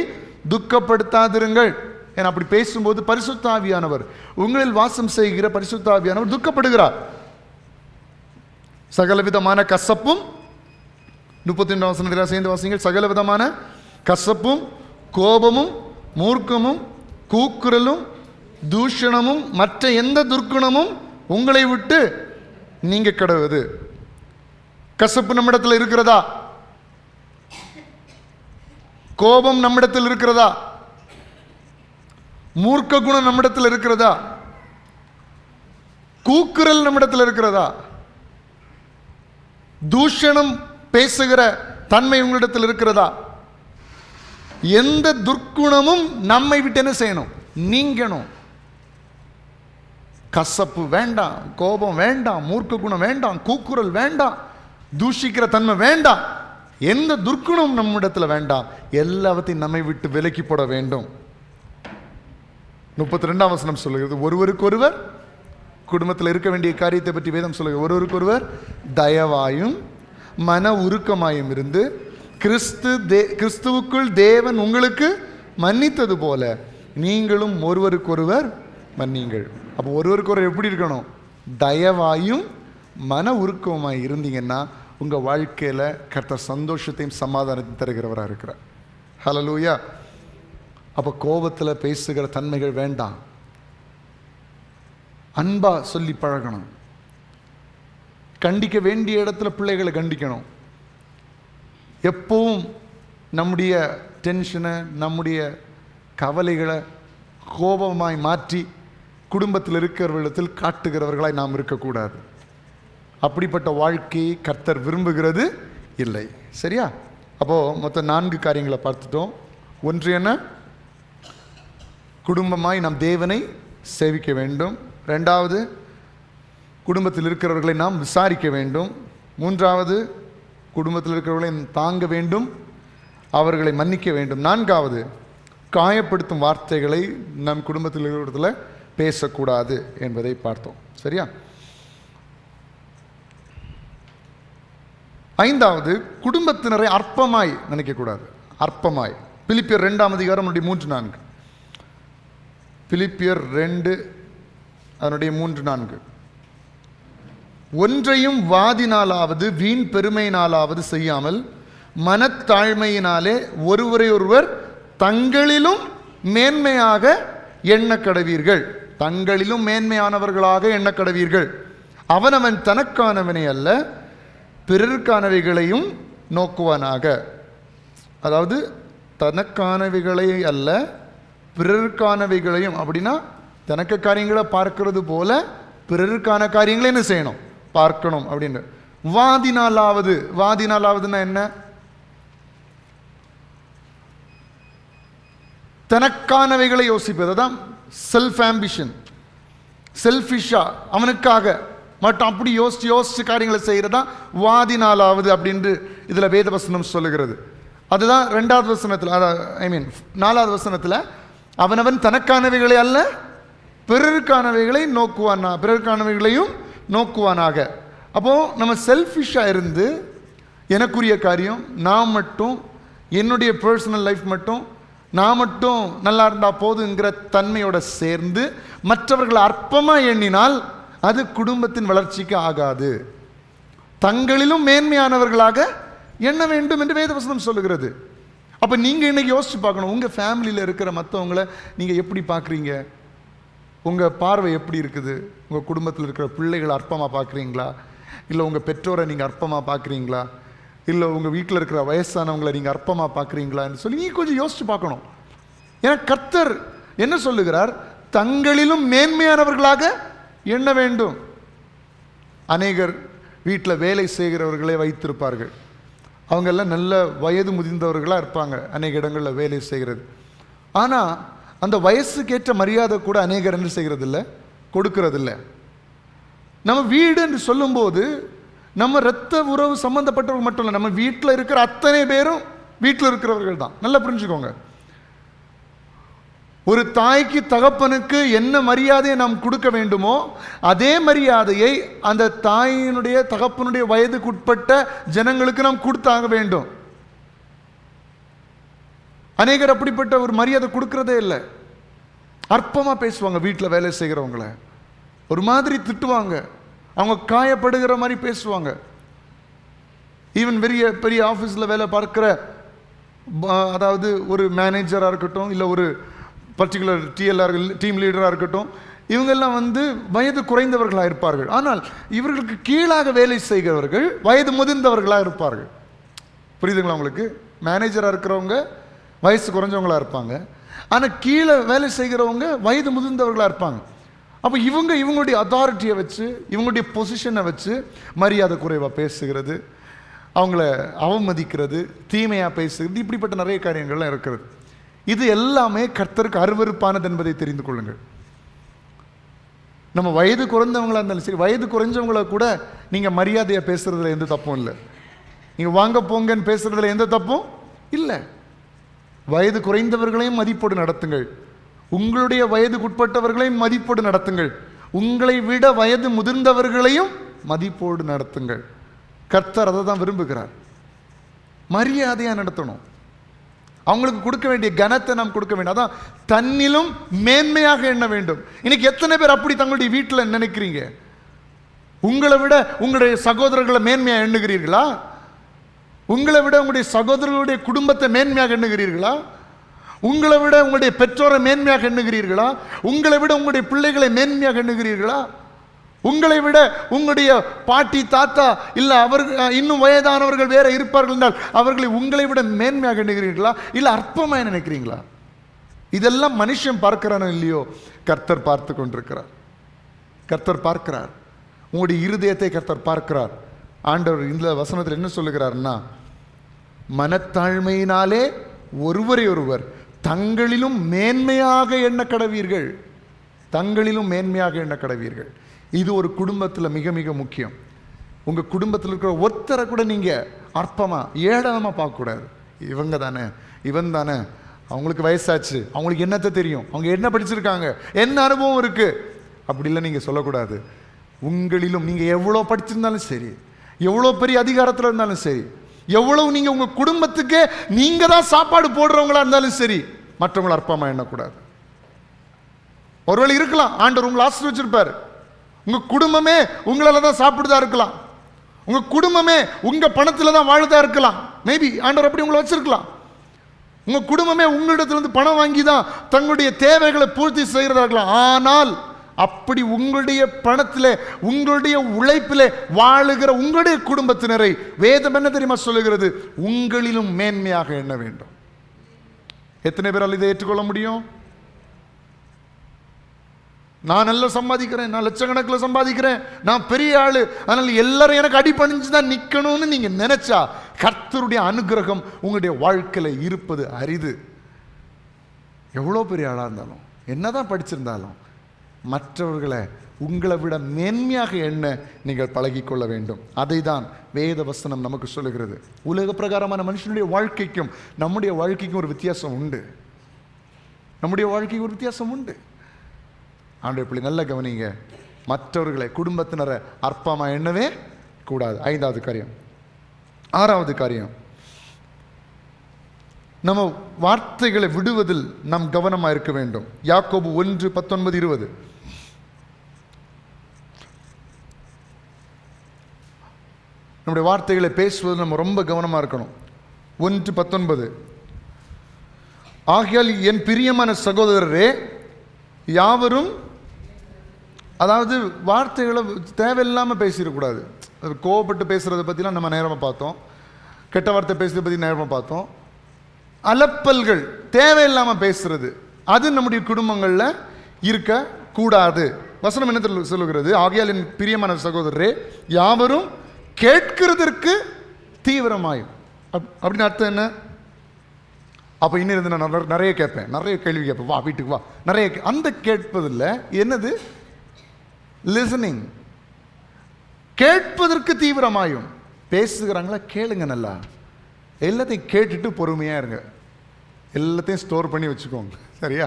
துக்கப்படுத்தாதிருங்கள். ஏன்னா அப்படி பேசும்போது பரிசுத்த ஆவியானவர், உங்களில் வாசம் செய்கிற பரிசுத்த ஆவியானவர் துக்கப்படுகிறார். சகலவிதமான கசப்பும், 32 வசனத்தில் சேர்ந்து வாசிங்கள், சகல விதமான கசப்பும் கோபமும் மூர்க்கமும் கூக்குரலும் தூஷணமும் மற்ற எந்த துர்க்குணமும் உங்களை விட்டு நீங்க கடவுது. கசப்பு நம்மிடத்தில் இருக்கிறதா? கோபம் நம்மிடத்தில் இருக்கிறதா? மூர்க்க குணம் நம்மிடத்தில் இருக்கிறதா? கூக்குரல் நம்மிடத்தில் இருக்கிறதா? தூஷணம் பேசுகிற தன்மை உங்களிடத்தில் இருக்கிறதா? எந்த துர்க்குணமும் நம்மை விட்டு என்ன செய்யணும், நீங்கணும். கசப்பு வேண்டாம், கோபம் வேண்டாம், மூர்க்க குணம் வேண்டாம், கூக்குரல் வேண்டாம், தூஷிக்கிற தன்மை வேண்டாம், எந்த துர்க்குணம் நம்மிடத்துல வேண்டாம். எல்லாவற்றையும் நம்மை விட்டு விலக்கி போட வேண்டும். 32ஆம் வசனம் சொல்லுகிறது, ஒருவருக்கொருவர் குடும்பத்தில் இருக்க வேண்டிய காரியத்தை பற்றி வேதம் சொல்லுகிறது. ஒருவருக்கொருவர் தயவாயும் மன உருக்கமாயும் இருந்து கிறிஸ்துவுக்குள் தேவன் உங்களுக்கு மன்னித்தது போல நீங்களும் ஒருவருக்கொருவர் மன்னிங்கள். அப்போ ஒருவருக்கொருவர் எப்படி இருக்கணும்? தயவாயும் மன உருக்கமாய் இருந்தீங்கன்னா உங்கள் வாழ்க்கையில் கர்த்தர் சந்தோஷத்தையும் சமாதானத்தையும் தருகிறவராக இருக்கிறார். ஹல்லேலூயா. அப்போ கோபத்தில் பேசுகிற தன்மைகள் வேண்டாம். அன்பா சொல்லி பழகணும். கண்டிக்க வேண்டிய இடத்துல பிள்ளைகளை கண்டிக்கணும். எப்பவும் நம்முடைய டென்ஷனை, நம்முடைய கவலைகளை கோபமாய் மாற்றி குடும்பத்தில் இருக்கிறவர்களிடத்தில் காட்டுகிறவர்களாய் நாம் இருக்கக்கூடாது. அப்படிப்பட்ட வாழ்க்கையை கர்த்தர் விரும்புகிறது இல்லை. சரியா? அப்போது மொத்தம் 4 காரியங்களை பார்த்துட்டோம். ஒன்று என்ன? குடும்பமாய் நாம் தேவனை சேவிக்க வேண்டும். 2வது, குடும்பத்தில் இருக்கிறவர்களை நாம் விசாரிக்க வேண்டும். 3வது, குடும்பத்தில் இருக்கிறவர்களை தாங்க வேண்டும், அவர்களை மன்னிக்க வேண்டும். 4வது, காயப்படுத்தும் வார்த்தைகளை நம் குடும்பத்தில் இருக்கிற பேசக்கூடாது என்பதை பார்த்தோம். சரியா? ஐந்தாவது, குடும்பத்தினரை அற்பமாய் நினைக்கக்கூடாது. அற்பமாய். பிலிப்பியர் 2:3-4. பிலிப்பியர் 2:3-4. ஒன்றையும் வாதினாலாவது வீண் பெருமையினாலாவது செய்யாமல் மனத்தாழ்மையினாலே ஒருவரை ஒருவர் தங்களிலும் மேன்மையாக எண்ண கடவீர்கள். தங்களிலும் மேன்மையானவர்களாக எண்ண கடவீர்கள். அவனவன் தனக்கானவனை அல்ல பிறருக்கானவைகளையும் நோக்குவானாக. அதாவது தனக்கானவைகளை அல்ல பிறருக்கானவைகளையும், அப்படின்னா தனக்கு காரியங்களை பார்க்கறது போல பிறருக்கான காரியங்களை என்ன செய்யணும்? பார்க்கணும் அப்படின்னு. வாதினாலாவதுன்னா என்ன? தனக்கானவைகளை யோசிப்பது. அதான் செல்ஃப் ஆம்பிஷன், செல்ஃபிஷா, அவனுக்காக மட்டும் அப்படி யோசிச்சு காரியங்களை செய்கிறதா வாதினாலாவது அப்படின்ட்டு இதில் வேதவசனம் சொல்லுகிறது. அதுதான் 2வது வசனத்தில், 4வது வசனத்தில் அவனவன் தனக்கானவைகளை அல்ல பிறருக்கானவைகளை பிறருக்கானவைகளையும் நோக்குவானாக. அப்போது நம்ம செல்ஃபிஷாக இருந்து எனக்குரிய காரியம் நான் மட்டும், என்னுடைய பர்சனல் லைஃப் மட்டும், நான் மட்டும் நல்லா இருந்தால் போதுங்கிற தன்மையோட சேர்ந்து மற்றவர்களை அற்பமாக எண்ணினால் அது குடும்பத்தின் வளர்ச்சிக்கு ஆகாது. தங்களிலும் மேன்மையானவர்களாக எண்ண வேண்டும் என்று வேதவசனம் சொல்லுகிறது. அப்போ நீங்கள் இன்னைக்கு யோசிச்சு பார்க்கணும், உங்கள் ஃபேமிலியில் இருக்கிற மற்றவங்களை நீங்கள் எப்படி பார்க்குறீங்க? உங்கள் பார்வை எப்படி இருக்குது? உங்கள் குடும்பத்தில் இருக்கிற பிள்ளைகளை அற்பமாக பார்க்குறீங்களா? இல்லை உங்கள் பெற்றோரை நீங்கள் அற்பமாக பார்க்குறீங்களா? இல்லை உங்கள் வீட்டில் இருக்கிற வயசானவங்களை நீங்கள் அற்பமாக பார்க்குறீங்களான்னு சொல்லி நீங்கள் கொஞ்சம் யோசிச்சு பார்க்கணும். ஏன்னா கர்த்தர் என்ன சொல்லுகிறார்? தங்களிலும் மேன்மையானவர்களாக எண்ண வேண்டும். அநேகர் வீட்டில் வேலை செய்கிறவர்களே வைத்திருப்பார்கள். அவங்கெல்லாம் நல்ல வயது முதிர்ந்தவர்களாக இருப்பாங்க அநேக இடங்களில் வேலை செய்கிறது. ஆனால் அந்த வயசுக்கேற்ற மரியாதை கூட அநேகர் என்ன செய்கிறதில்ல, கொடுக்கறதில்ல. நம்ம வீடு என்று சொல்லும்போது நம்ம இரத்த உறவு சம்பந்தப்பட்டவர்கள் மட்டும் இல்லை, நம்ம வீட்டில் இருக்கிற அத்தனை பேரும் வீட்டில் இருக்கிறவர்கள் தான். நல்லா புரிஞ்சுக்கோங்க. ஒரு தாய்க்கு தகப்பனுக்கு என்ன மரியாதையை நாம் கொடுக்க வேண்டுமோ அதே மரியாதையை அந்த தாயினுடைய தகப்பனுடைய வயதுக்குட்பட்ட ஜனங்களுக்கு நாம் கொடுத்தாக வேண்டும். அநேகர் அப்படிப்பட்ட ஒரு மரியாதை கொடுக்கறதே இல்லை. அற்பமாக பேசுவாங்க, வீட்டில் வேலை செய்கிறவங்கள ஒரு மாதிரி திட்டுவாங்க, அவங்க காயப்படுகிற மாதிரி பேசுவாங்க. ஈவன் பெரிய பெரிய ஆஃபீஸில் வேலை பார்க்குற, அதாவது ஒரு மேனேஜராக இருக்கட்டும், இல்லை ஒரு பர்டிகுலர் டீம் லீடராக இருக்கட்டும், இவங்கெல்லாம் வயது குறைந்தவர்களாக இருப்பார்கள். ஆனால் இவர்களுக்கு கீழாக வேலை செய்கிறவர்கள் வயது முதிர்ந்தவர்களாக இருப்பார்கள். புரியுதுங்களா உங்களுக்கு? மேனேஜராக இருக்கிறவங்க வயசு குறைஞ்சவங்களாக இருப்பாங்க, ஆனால் கீழே வேலை செய்கிறவங்க வயது முதிர்ந்தவர்களாக இருப்பாங்க. அப்போ இவங்களுடைய அத்தாரிட்டியை வச்சு, இவங்களுடைய பொசிஷனை வச்சு மரியாதை குறைவாக பேசுகிறது, அவங்கள அவமதிக்கிறது, தீமையாக பேசுகிறது, இப்படிப்பட்ட நிறைய காரியங்கள்லாம் இருக்கிறது. இது எல்லாமே கர்த்தருக்கு அருவருப்பானது என்பதை தெரிந்து கொள்ளுங்கள். நம்ம வயது குறைந்தவங்களா இருந்தாலும் சரி, வயது குறைஞ்சவங்கள கூட நீங்கள் மரியாதையாக பேசுறதுல எந்த தப்பும் இல்லை. நீங்கள் வாங்க போங்கன்னு பேசுறதுல எந்த தப்பும் இல்லை. வயது குறைந்தவர்களையும் மதிப்போடு நடத்துங்கள், உங்களுடைய வயதுக்குட்பட்டவர்களையும் மதிப்போடு நடத்துங்கள், உங்களை விட வயது முதிர்ந்தவர்களையும் மதிப்போடு நடத்துங்கள். கர்த்தர் அதை தான் விரும்புகிறார். மரியாதையாக நடத்தணும். அவங்களுக்கு கொடுக்க வேண்டிய கனத்தை நாம் கொடுக்க வேண்டும். அதான் தன்னிலும் மேன்மையாக எண்ண வேண்டும். இன்னைக்கு எத்தனை பேர் அப்படி தங்களுடைய வீட்டில் நினைக்கிறீங்க? உங்களை விட உங்களுடைய சகோதரர்களை மேன்மையாக எண்ணுகிறீர்களா? உங்களை விட உங்களுடைய சகோதரர்களுடைய குடும்பத்தை மேன்மையாக எண்ணுகிறீர்களா? உங்களை விட உங்களுடைய பெற்றோரை மேன்மையாக எண்ணுகிறீர்களா? உங்களை விட உங்களுடைய பிள்ளைகளை மேன்மையாக எண்ணுகிறீர்களா? உங்களை விட உங்களுடைய பாட்டி தாத்தா இல்லை அவர்கள் இன்னும் வயதானவர்கள் வேற இருப்பார்கள் என்றால் அவர்களை உங்களை விட மேன்மையாக எண்ணுகிறீர்களா? இல்லை அற்பமாக நினைக்கிறீங்களா? இதெல்லாம் மனுஷன் பார்க்கிறானோ இல்லையோ, கர்த்தர் பார்த்து கொண்டிருக்கிறார். கர்த்தர் பார்க்கிறார். உங்களுடைய இருதயத்தை கர்த்தர் பார்க்கிறார். ஆண்டவர் இந்த வசனத்தில் என்ன சொல்லுகிறார்னா, மனத்தாழ்மையினாலே ஒருவரை ஒருவர் தங்களிலும் மேன்மையாக எண்ண கடவீர்கள். தங்களிலும் மேன்மையாக எண்ண கடவீர்கள். இது ஒரு குடும்பத்தில் மிக மிக முக்கியம். உங்கள் குடும்பத்தில் இருக்கிற ஒருத்தரை கூட நீங்கள் அற்பமாக ஏளனமாக பார்க்கக்கூடாது. இவங்க தானே, இவன் தானே, அவங்களுக்கு வயசாச்சு, அவங்களுக்கு என்னத்தை தெரியும், அவங்க என்ன படிச்சிருக்காங்க, என்ன அனுபவம் இருக்குது, அப்படிலாம் நீங்கள் சொல்லக்கூடாது. உங்களிலும் நீங்கள் எவ்வளோ படிச்சிருந்தாலும் சரி, எவ்வளோ பெரிய அதிகாரத்தில் இருந்தாலும் சரி, எவ்வளவு நீங்கள் உங்கள் குடும்பத்துக்கே நீங்கள் தான் சாப்பாடு போடுறவங்களா இருந்தாலும் சரி, மற்றவங்களை அற்பமாக எண்ணக்கூடாது. ஒருவேளை இருக்கலாம் ஆண்டவர் உங்களை ஆசீர்வச்சிருப்பார், உங்கள் குடும்பமே உங்களால் தான் சாப்பிடுதா இருக்கலாம், உங்கள் குடும்பமே உங்கள் பணத்தில் தான் வாழுதா இருக்கலாம். மேபி ஆண்டவர் அப்படி உங்களை வச்சிருக்கலாம். உங்கள் குடும்பமே உங்களிடத்திலிருந்து பணம் வாங்கி தான் தங்களுடைய தேவைகளை பூர்த்தி செய்கிறதா இருக்கலாம். ஆனால் அப்படி உங்களுடைய பணத்தில், உங்களுடைய உழைப்பில் வாழுகிற உங்களுடைய குடும்பத்தினரை வேதம் என்ன தெரியுமா சொல்லுகிறது? உங்களிலும் மேன்மையாக எண்ண வேண்டும். எத்தனை பேரால் இதை ஏற்றுக்கொள்ள முடியும்? நான் நல்லா சம்பாதிக்கிறேன், நான் லட்சக்கணக்கில் சம்பாதிக்கிறேன், நான் பெரிய ஆளு, அதனால எல்லாரும் எனக்கு அடிபணிஞ்சு தான் நிற்கணும்னு நீங்க நினைச்சா கர்த்தருடைய அனுகிரகம் உங்களுடைய வாழ்க்கையில இருப்பது அரிது. எவ்வளோ பெரிய ஆளா இருந்தாலும், என்னதான் படிச்சிருந்தாலும், மற்றவர்களை உங்களை விட மேன்மையாக எண்ண நீங்கள் பழகிக்கொள்ள வேண்டும். அதை தான் வேத வசனம் நமக்கு சொல்லுகிறது. உலக பிரகாரமான மனுஷனுடைய வாழ்க்கைக்கும் நம்முடைய வாழ்க்கைக்கும் ஒரு வித்தியாசம் உண்டு. நம்முடைய வாழ்க்கைக்கு ஒரு வித்தியாசம் உண்டு. ஆண்டவர் இப்படி நல்ல கவனிங்க, மற்றவர்களை, குடும்பத்தினரை அற்பமாக எண்ணவே கூடாது. 5வது காரியம். 6வது காரியம், நம்ம வார்த்தைகளை விடுவதில் நாம் கவனமாக இருக்க வேண்டும். யாக்கோபு 1:19-20. நம்முடைய வார்த்தைகளை பேசுவதில் நம்ம ரொம்ப கவனமாக இருக்கணும். 1:19, ஆகையால் என் பிரியமான சகோதரரே யாவரும், அதாவது வார்த்தைகளை தேவையில்லாமல் பேசிடக்கூடாது. கோவப்பட்டு பேசுகிறத பற்றிலாம் நம்ம நேரமாக பார்த்தோம், கெட்ட வார்த்தை பேசுறதை பற்றி நேரமாக பார்த்தோம். அலப்பல்கள், தேவையில்லாமல் பேசுறது, அது நம்முடைய குடும்பங்களில் இருக்கக்கூடாது. வசனம் என்ன சொல்லுகிறது? ஆகையால் என் பிரியமான சகோதரரே யாவரும் கேட்கிறதற்கு தீவிரமாயும். அப்படின்னு அர்த்தம் என்ன? அப்போ இன்னும் இருந்து நான் நிறைய கேட்பேன், நிறைய கேள்வி கேட்பேன், வா வீட்டுக்கு வா, நிறைய அந்த கேட்பதில்ல. என்னது? லிசனிங். கேட்பதற்கு தீவிரமாயும். பேசுகிறாங்களா? கேளுங்க நல்லா. எல்லாத்தையும் கேட்டுட்டு பொறுமையாக இருங்க. எல்லாத்தையும் ஸ்டோர் பண்ணி வச்சுக்கோங்க, சரியா?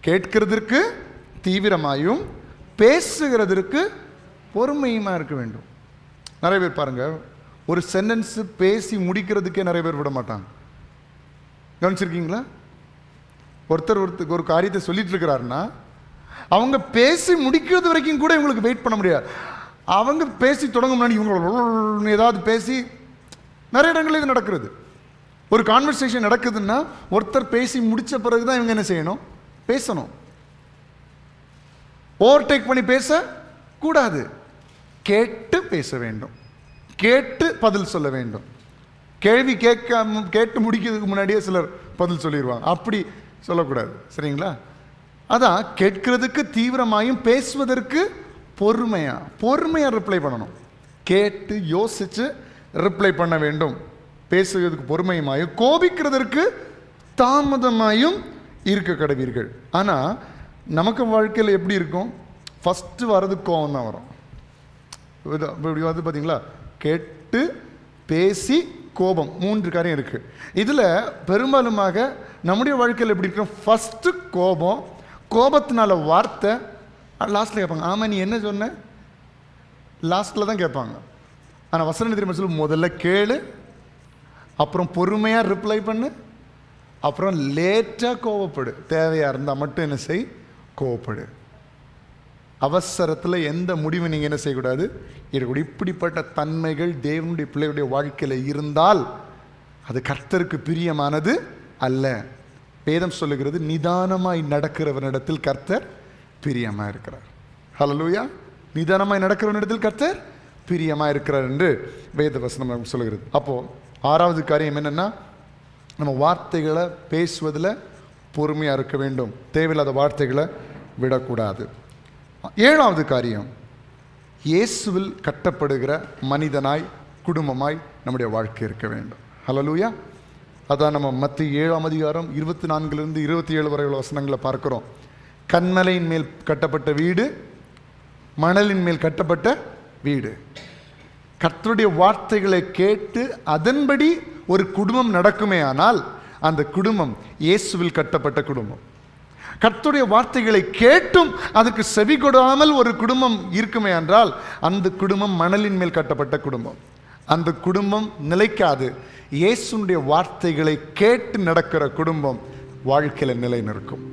கேட்கிறதற்கு தீவிரமாயும் பேசுகிறதற்கு பொறுமையுமா இருக்க வேண்டும். நிறைய பேர் பாருங்க, ஒரு சென்டென்ஸ் பேசி முடிக்கிறதுக்கே நிறைய பேர் விட மாட்டாங்க. கவனிச்சிருக்கீங்களா? ஒருத்தர் ஒரு காரியத்தை சொல்லிட்டு இருக்கிறாருன்னா அவங்க பேசி முடிக்கிறது வரைக்கும் கூட இவங்களுக்கு வெயிட் பண்ண முடியாது. அவங்க பேசி தொடங்க முன்னாடி இவங்க ஏதாவது பேசி, நிறைய இடங்களில் இது நடக்கிறது. ஒரு கான்வர்சேஷன் நடக்குதுன்னா ஒருத்தர் பேசி முடிச்ச பிறகு தான் இவங்க என்ன செய்யணும்? பேசணும். ஓவர்டேக் பண்ணி பேச கூடாது. கேட்டு பேச வேண்டும், கேட்டு பதில் சொல்ல வேண்டும். கேள்வி கேட்டு முடிக்கிறதுக்கு முன்னாடியே சிலர் பதில் சொல்லிடுவாங்க. அப்படி சொல்லக்கூடாது, சரிங்களா? அதான் கேட்கிறதுக்கு தீவிரமாயும் பேசுவதற்கு பொறுமையாக ரிப்ளை பண்ணணும். கேட்டு யோசிச்சு ரிப்ளை பண்ண வேண்டும். பேசுகிறதுக்கு பொறுமையுமாயும் கோபிக்கிறதற்கு தாமதமாயும் இருக்க கடவீர்கள். ஆனால் நமக்கு வாழ்க்கையில் எப்படி இருக்கும்? ஃபஸ்ட்டு வர்றது கோபம் தான் வரும். இப்படி வந்து பார்த்தீங்களா, கேட்டு பேசி கோபம், 3 காரியம் இருக்குது. இதில் பெரும்பாலுமாக நம்முடைய வாழ்க்கையில் எப்படி இருக்கும்? ஃபஸ்ட்டு கோபம், கோபத்தினால வார்த்தை, லாஸ்ட்டில் கேட்பாங்க, ஆமாம் நீ என்ன சொன்ன, லாஸ்ட்டில் தான் கேட்பாங்க. ஆனால் வசனம் தெரியுமா சொல்லு? முதல்ல கேளு, அப்புறம் பொறுமையாக ரிப்ளை பண்ணு, அப்புறம் லேட்டாக கோவப்படு. தேவையாக இருந்தால் மட்டும் என்ன செய்? கோவப்படு. அவசரத்தில் எந்த முடிவு நீங்கள் என்ன செய்யக்கூடாது? இப்படிப்பட்ட தன்மைகள் தேவனுடைய பிள்ளையுடைய வாழ்க்கையில் இருந்தால் அது கர்த்தருக்கு பிரியமானது அல்ல. வேதம் சொல்லுகிறது, நிதானமாய் நடக்கிறவனிடத்தில் கர்த்தர் பிரியமாக இருக்கிறார். ஹல்லேலூயா! நிதானமாய் நடக்கிறவனிடத்தில் கர்த்தர் பிரியமாக இருக்கிறார் என்று வேத வசனம் நமக்கு சொல்லுகிறது. அப்போது 6வது காரியம் என்னென்னா, நம்ம வார்த்தைகளை பேசுவதில் பொறுமையாக இருக்க வேண்டும். தேவையில்லாத வார்த்தைகளை விடக்கூடாது. 7வது காரியம், இயேசுவில் கட்டப்படுகிற மனிதனாய், குடும்பமாய் நம்முடைய வாழ்க்கை இருக்க வேண்டும். ஹல்லேலூயா! அதான் நம்ம மத்திய 7ஆம் அதிகாரம் 24 27 வரை உள்ள வசனங்களை பார்க்கிறோம். கன்மலையின் மேல் கட்டப்பட்ட வீடு, மணலின் மேல் கட்டப்பட்ட வீடு. கர்த்தருடைய வார்த்தைகளை கேட்டு அதன்படி ஒரு குடும்பம் நடக்குமே ஆனால் அந்த குடும்பம் இயேசுவில் கட்டப்பட்ட குடும்பம். கர்த்தருடைய வார்த்தைகளை கேட்டும் அதற்கு செவி கொடாமல் ஒரு குடும்பம் இருக்குமே என்றால் அந்த குடும்பம் மணலின் மேல் கட்டப்பட்ட குடும்பம். அந்த குடும்பம் நிலைக்காது. இயேசுனுடைய வார்த்தைகளை கேட்டு நடக்கிற குடும்பம் வாழ்க்கையில் நிலை நிற்கும்.